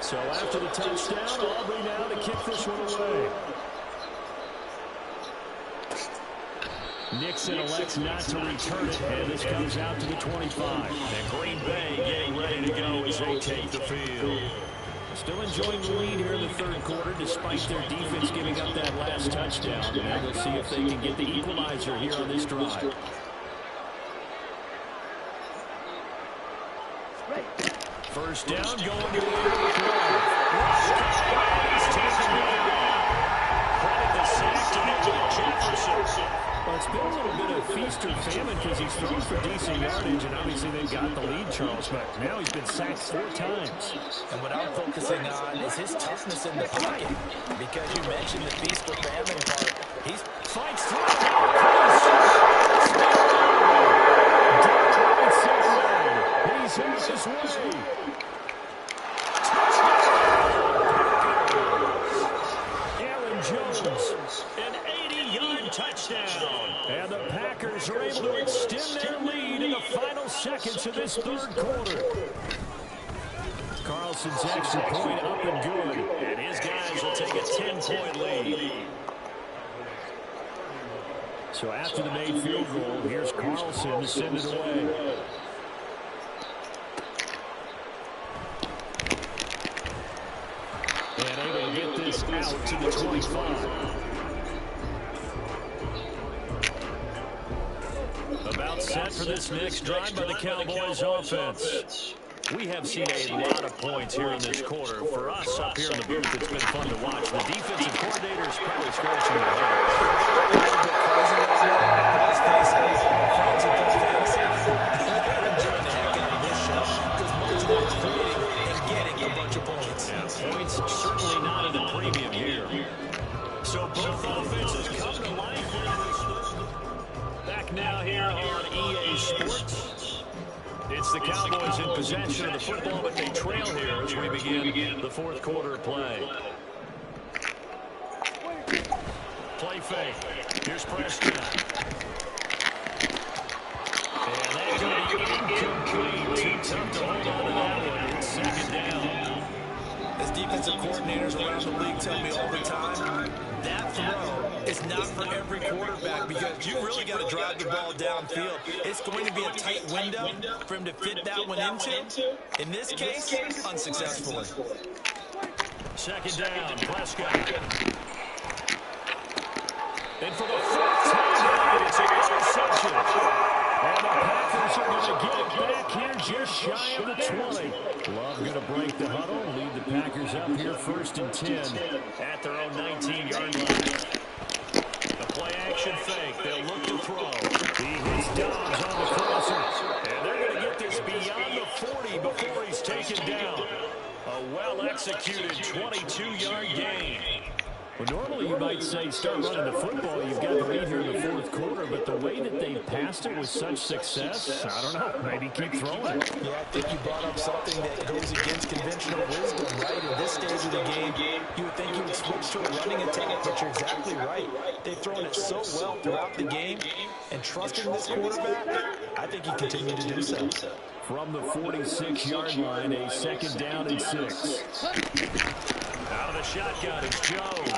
Speaker 1: So after the touchdown, Aubrey now to kick this one away. Nixon elects not to return it, and this comes out to the 25. And Green Bay getting ready to go as they take the field. Still enjoying the lead here in the 3rd quarter, despite their defense giving up that last touchdown. Now they'll see if they can get the equalizer here on this drive. First down, going to the Credit the sack to Jefferson. Well, it's been a little bit of feast or famine because he's thrown for decent yardage, and obviously they've got the lead, Charles, but now he's been sacked 4 times.
Speaker 2: And what I'm focusing on is his toughness in the pocket, because you mentioned the feast or famine part. He
Speaker 1: fights through it. He's on his way. Jones, an 80-yard touchdown. And the Packers are able to extend their lead in the final seconds of this third quarter. Carlson's extra point up and good. And his guys will take a 10-point lead. So after the made field goal, here's Carlson to send it away. And able to get this out to the 25. About set for this next drive by the Cowboys offense. We have seen a lot of points here in this quarter. For us up here in the booth, it's been fun to watch. The defensive coordinator is probably scratching their points certainly not at a premium here. So both offenses come to life here in this. Back now here on EA Sports. It's the Cowboys in possession of the football, but they trail here as we begin the fourth quarter play. Play fake. Here's Prescott. And that's going to be incomplete. Too tough to hold on to that one. It's second down.
Speaker 2: As defensive coordinators around the league tell me all the time, that throw is not for every quarterback because you really got to drive the ball downfield. It's going to be a tight window for him to fit that one into. In this case, unsuccessfully.
Speaker 1: Second down, Prescott. And for the fourth time, it's an interception. And the Packers are going to get it back here just shy of the 20. Love going to break the huddle, lead the Packers up here first and 10 at their own 19-yard line. The play-action fake. They'll look to throw. He hits Dobbs on the crosser. And they're going to get this beyond the 40 before he's taken down. A well-executed 22-yard gain. Well, normally you might say start running the football. You've got the lead here in the fourth quarter, but the way that they passed it with such success, I don't know, maybe keep throwing it.
Speaker 2: Yeah, I think you brought up something that goes against conventional wisdom, right? In this stage of the game, you would think you would switch to a running attack, but you're exactly right. They've thrown it so well throughout the game, and trusting this quarterback, I think he continued to do so.
Speaker 1: From the 46-yard line, a second down and 6. Out of the shotgun, it's Jones.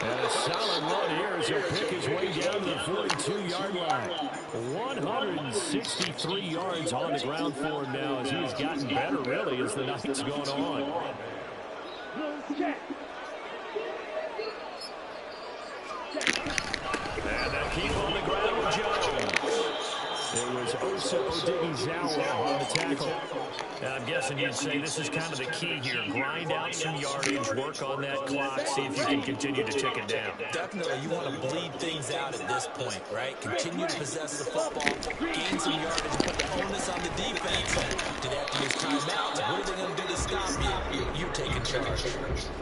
Speaker 1: And a solid run here as he'll pick his way down to the 42-yard line. 163 yards on the ground for him now as he's gotten better, really, as the night's going on. And they'll keep on the ground with Jones. It was Osa Odighizuwa on the tackle. And I'm guessing you'd say this is kind of the key here. Grind out some yardage, work on that clock, see if you can continue to tick it down.
Speaker 2: Definitely, you want to bleed things out at this point, right? Continue to possess the football, gain some yardage, put the onus on the defense. Do they have to use timeouts? What are they going to do to stop you? You're taking charge.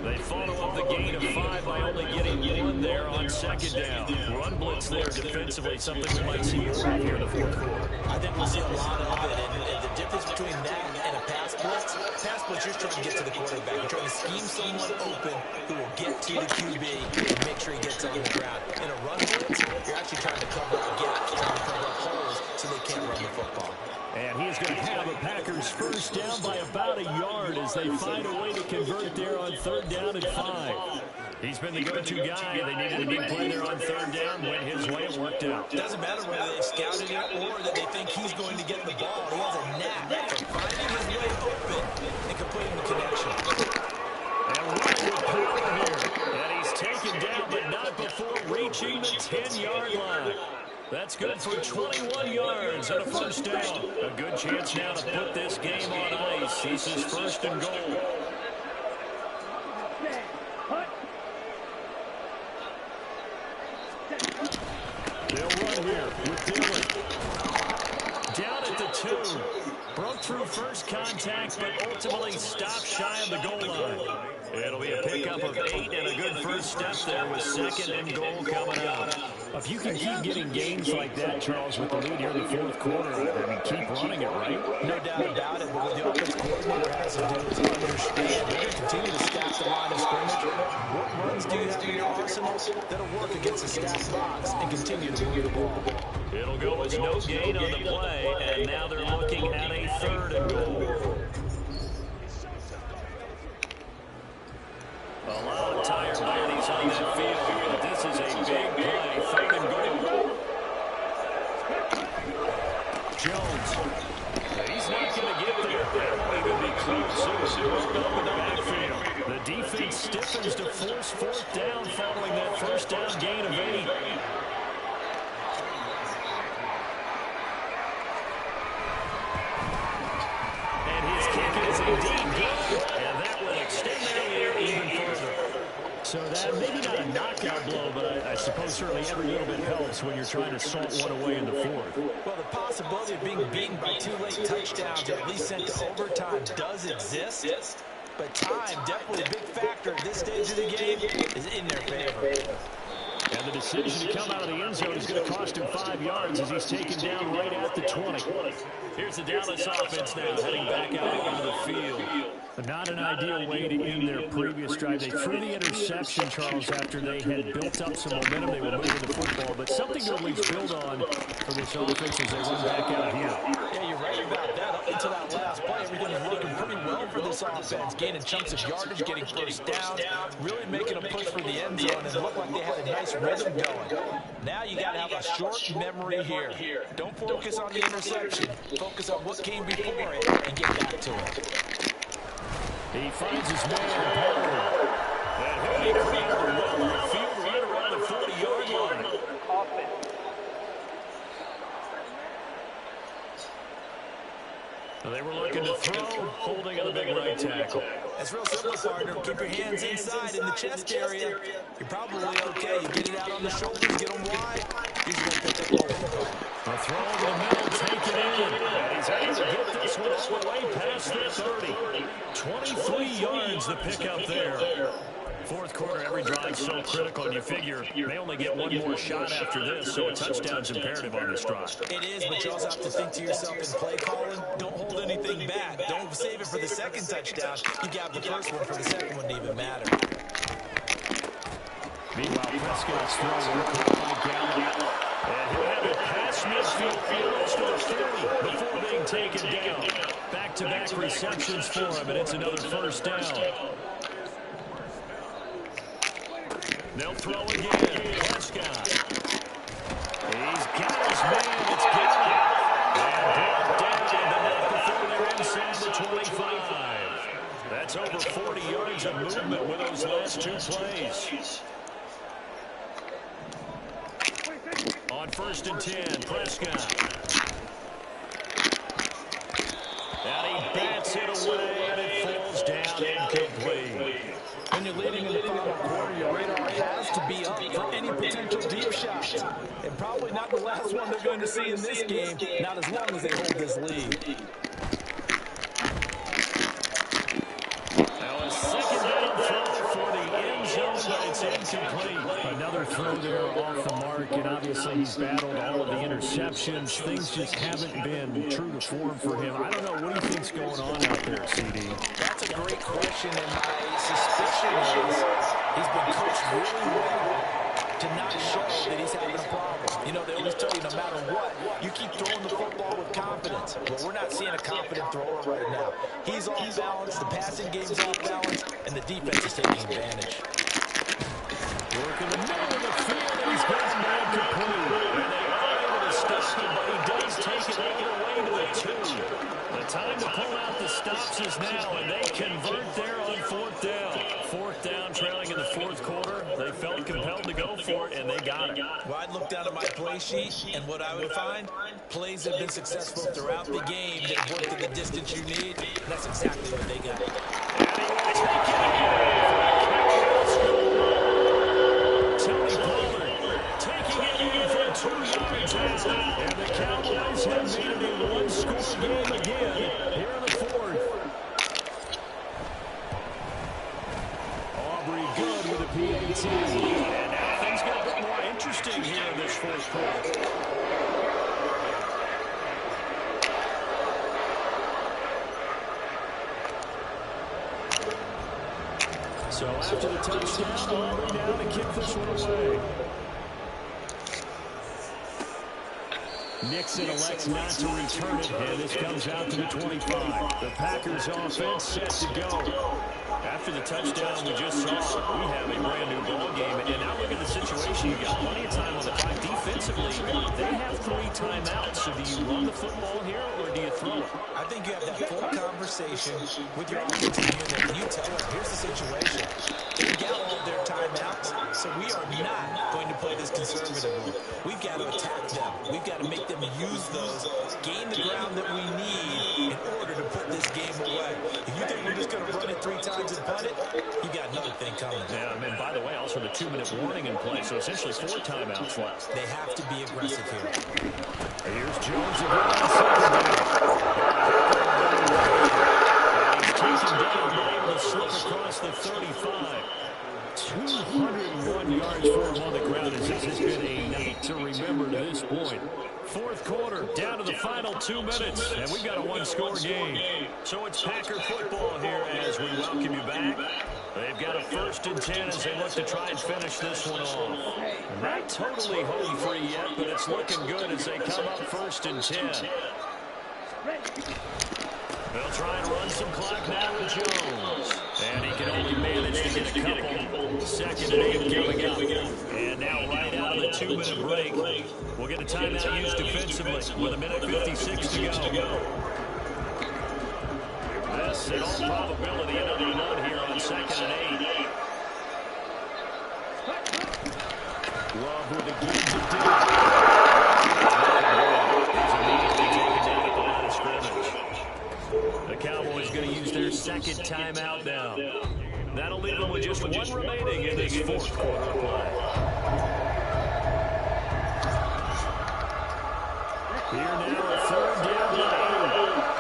Speaker 1: They follow up the gain of 5 by only getting 1 there on second down. Run blitz there defensively, something we might see more of here in the fourth quarter.
Speaker 2: I think we'll see a lot of it, and the difference between that and a pass blitz, you're trying to get to the quarterback. You're trying to scheme someone open who will get to the QB and make sure he gets on the ground. In a run blitz, you're actually trying to cover up gaps, trying to cover up holes so they can't run the football.
Speaker 1: And he's going to have the Packers first down by about a yard as they find a way to convert there on third down and 5. He's been the go-to guy. They needed a big play there on third down. Went his way. It worked out.
Speaker 2: Doesn't matter whether they've scouted it or that they think he's going to get the ball. He has a knack for finding his way open and completing the connection.
Speaker 1: And running with power here. And he's taken down, but not before reaching the 10-yard line. That's good for 21 yards and a first down. A good chance now to put this game on ice. This is first and goal. Dillon. Down at the 2. Broke through first contact, but ultimately stopped shy of the goal line. It'll be a pickup of 8 and a good first step there with 2nd and goal coming up. If you can keep getting gains like that, Charles, with the lead here in the 4th quarter, I mean, keep running it, right?
Speaker 2: No doubt about it, but what the offense coordinator has to do is understand they're going to continue to stack the line of scrimmage. What runs do you have in your arsenal that'll work against a stacked box and continue to move the ball?
Speaker 1: It'll go as no gain on the play, and now they're looking at a 3rd and goal. A lot of tired bodies on that field, but this is a big play. 3rd and goal. Jones. He's not going to get there. That won't even be close. Up in the backfield. The defense stiffens to force 4th down following that first down gain of 8. And his kick is indeed good. And that will extend their lead even further. So that maybe not a knockout blow, but I suppose certainly every little bit helps when you're trying to salt one away in the 4th.
Speaker 2: Well, the possibility of being beaten by 2 late touchdowns or at least sent to overtime does exist. But time, definitely a big factor at this stage of the game, is in their favor.
Speaker 1: And the decision to come out of the end zone is going to cost him 5 yards as he's taken down right at the 20. Here's the Dallas offense now heading back out onto the field. Not an ideal way to end their previous drive. They threw the interception, Charles, after they had built up some momentum. They were moving the football, but something to at least build on for this offense as they run back out here.
Speaker 2: Yeah, you're right about that. Up until that last play, everything was looking pretty well for this offense. Gaining chunks of yardage, getting first downs, really making a push for the end zone, and it looked like they had a nice rhythm going. Now you got to have a short memory here. Don't focus on the interception. Focus on what came before it and get back to it.
Speaker 1: He finds his man, Pollard. And he'll be cleared well on the field right around the 40-yard line. They were looking to throw, holding on the big right tackle.
Speaker 2: That's real simple, partner. Keep your hands inside in the chest area. You're probably okay. You get it out on the shoulders, get them wide. He's going to pick that ball.
Speaker 1: A throw over the middle, take it in. And he's able to get this one all the way past the 30. 23 yards the pickup there. 4th quarter, every drive so critical, and you figure they only get one more shot after this, so a touchdown's imperative on this drive.
Speaker 2: It is, but you also have to think to yourself in play calling, don't hold anything back. Don't save it for the second touchdown. You got the first one for the second one to even matter.
Speaker 1: Meanwhile, Prescott's throw work by Gallup. And he'll have it past midfield almost to the 30 before being taken down. Back-to-back receptions for him, and it's another first down. They'll throw again. Prescott. He's got his man. It's Gallup. And brought down, but not before they're inside the 25. That's over 40 yards of movement with those last 2 plays. On 1st and 10, Prescott. And he bats it away, and it falls down incomplete.
Speaker 2: When you're leading in the final quarter, your radar has to be up for any potential deep shots. And probably not the last one they're going to see in this game, not as long as they hold this lead.
Speaker 1: Now a 2nd down throw for the end zone, but it's incomplete. Another throw there off the mark, and obviously he's battled all of the interceptions. Things just haven't been true to form for him. I don't know. What do you think's going on out there, CD?
Speaker 2: That's a great question, and my suspicion is he's been coached really well to not show that he's having a problem. You know, they always tell you no matter what, you keep throwing the football with confidence. Well, we're not seeing a confident thrower right now. He's off balance, the passing game's off balance, and the defense is taking advantage.
Speaker 1: Work in the middle of the field, and he's got him back complete. And they are able to stop him, but he does take it all the way to the 2. The time to pull out the stops is now, and they convert there on 4th down. 4th down, trailing in the 4th quarter. They felt compelled to go for it, and they got it.
Speaker 2: Well, I'd look down at my play sheet, and what I would find, plays have been successful throughout the game that have worked at the distance you need, and that's exactly what they got.
Speaker 1: And he will take it again for a Cowboys score. Tony Pollard taking it in for a 2-yard touchdown. game again here in the fourth. Aubrey good with a PAT. And now things get a bit more interesting here in this fourth quarter. So after the touchdown, Aubrey now to kick this one away. Nixon elects not to return it, and this comes out to the 25. The Packers offense set to go. After the touchdown we just saw, we have a brand-new ball game. And now look at the situation. You got plenty of time on the clock. Defensively, they have 3 timeouts. So do you run the football here, or do you throw it?
Speaker 2: I think you have that full conversation with your offensive unit, and you tell them, here's the situation. They've got all their timeouts, so we are not going to play this conservatively. We've got to attack them. We've got to make them use those, gain the ground that we need in order to put this game away. If you think we're just going to run it 3 times and punt it, you got another thing coming.
Speaker 1: Yeah, and by the way, also the 2-minute warning in play, so essentially 4 timeouts left.
Speaker 2: They have to be aggressive here.
Speaker 1: Here's Jones again on second down. And he's taken down, but able to slip across the 35. 201 yards for him on the ground, as this has been a night to remember to this point. Fourth quarter, down to the final 2 minutes, and we've got a 1-score game. So it's Packer football here as we welcome you back. They've got a 1st and 10 as they look to try and finish this one off. Not totally home free yet, but it's looking good as they come up 1st and 10. They'll try and run some clock now with Jones. And he can only manage to get a couple. 2nd and 8 coming up. And now right out of the 2-minute break, we'll get a timeout used defensively with 1:56 to go. This, in all probability, another run here on 2nd and 8. Love with the give to do. He's immediately taken down at the line of scrimmage. The Cowboys going to use their 2nd timeout now. That'll leave them with just 1 remaining in this 4th quarter play. Here now, a 3rd down and 8.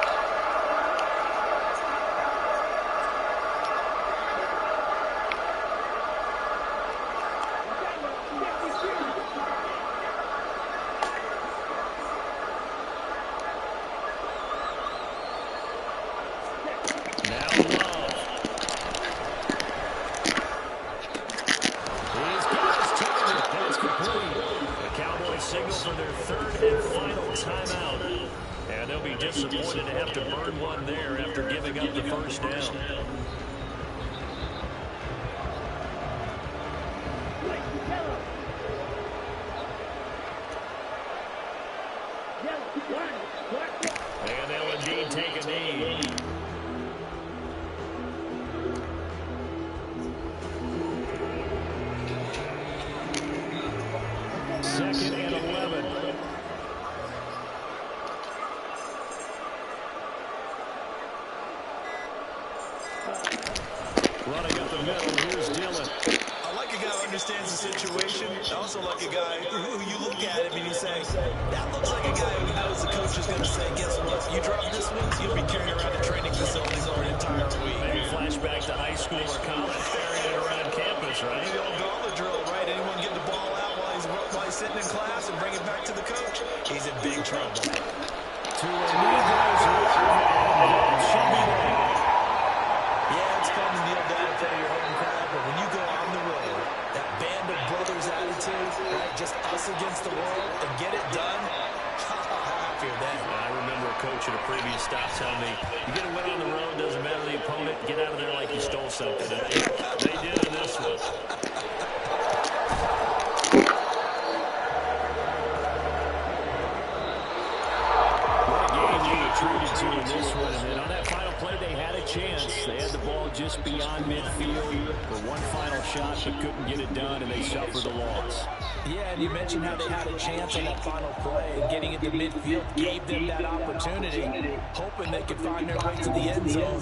Speaker 1: Signal for their 3rd and final timeout. And they'll be disappointed to have to burn one there after giving up the 1st down. And they'll indeed take a knee. Second and 11. Running up the middle, here's Dillon.
Speaker 2: I like a guy who understands the situation. I also like a guy who you look at him and you say, that looks like a guy who knows the coach is going to say, guess what, you drop this one, you'll be carrying around a training facility for an entire week.
Speaker 1: Maybe flashback to high school or college, carrying it around campus, right?
Speaker 2: The old gauntlet drill, right? Anyone get the ball out while he's sitting in class and bring it back to the coach? He's in big trouble.
Speaker 1: To a knee goes and should be there.
Speaker 2: Yeah, it's fun to kneel down in front of your home crowd, but when you go on the road, that band of brothers attitude, right? Just us against the world and get it done. Happier than.
Speaker 1: I remember a coach at a previous stop telling me, you get a win on the road, doesn't matter the opponent, get out of there like you stole something. And they did in this one. Treated to in this one, and then on that final play they had a chance. They had the ball just beyond midfield for one final shot but couldn't get it done, and they suffered a loss.
Speaker 2: Yeah, and you mentioned how they had a chance on that final play, and getting into midfield gave them that opportunity, hoping they could find their way to the end zone.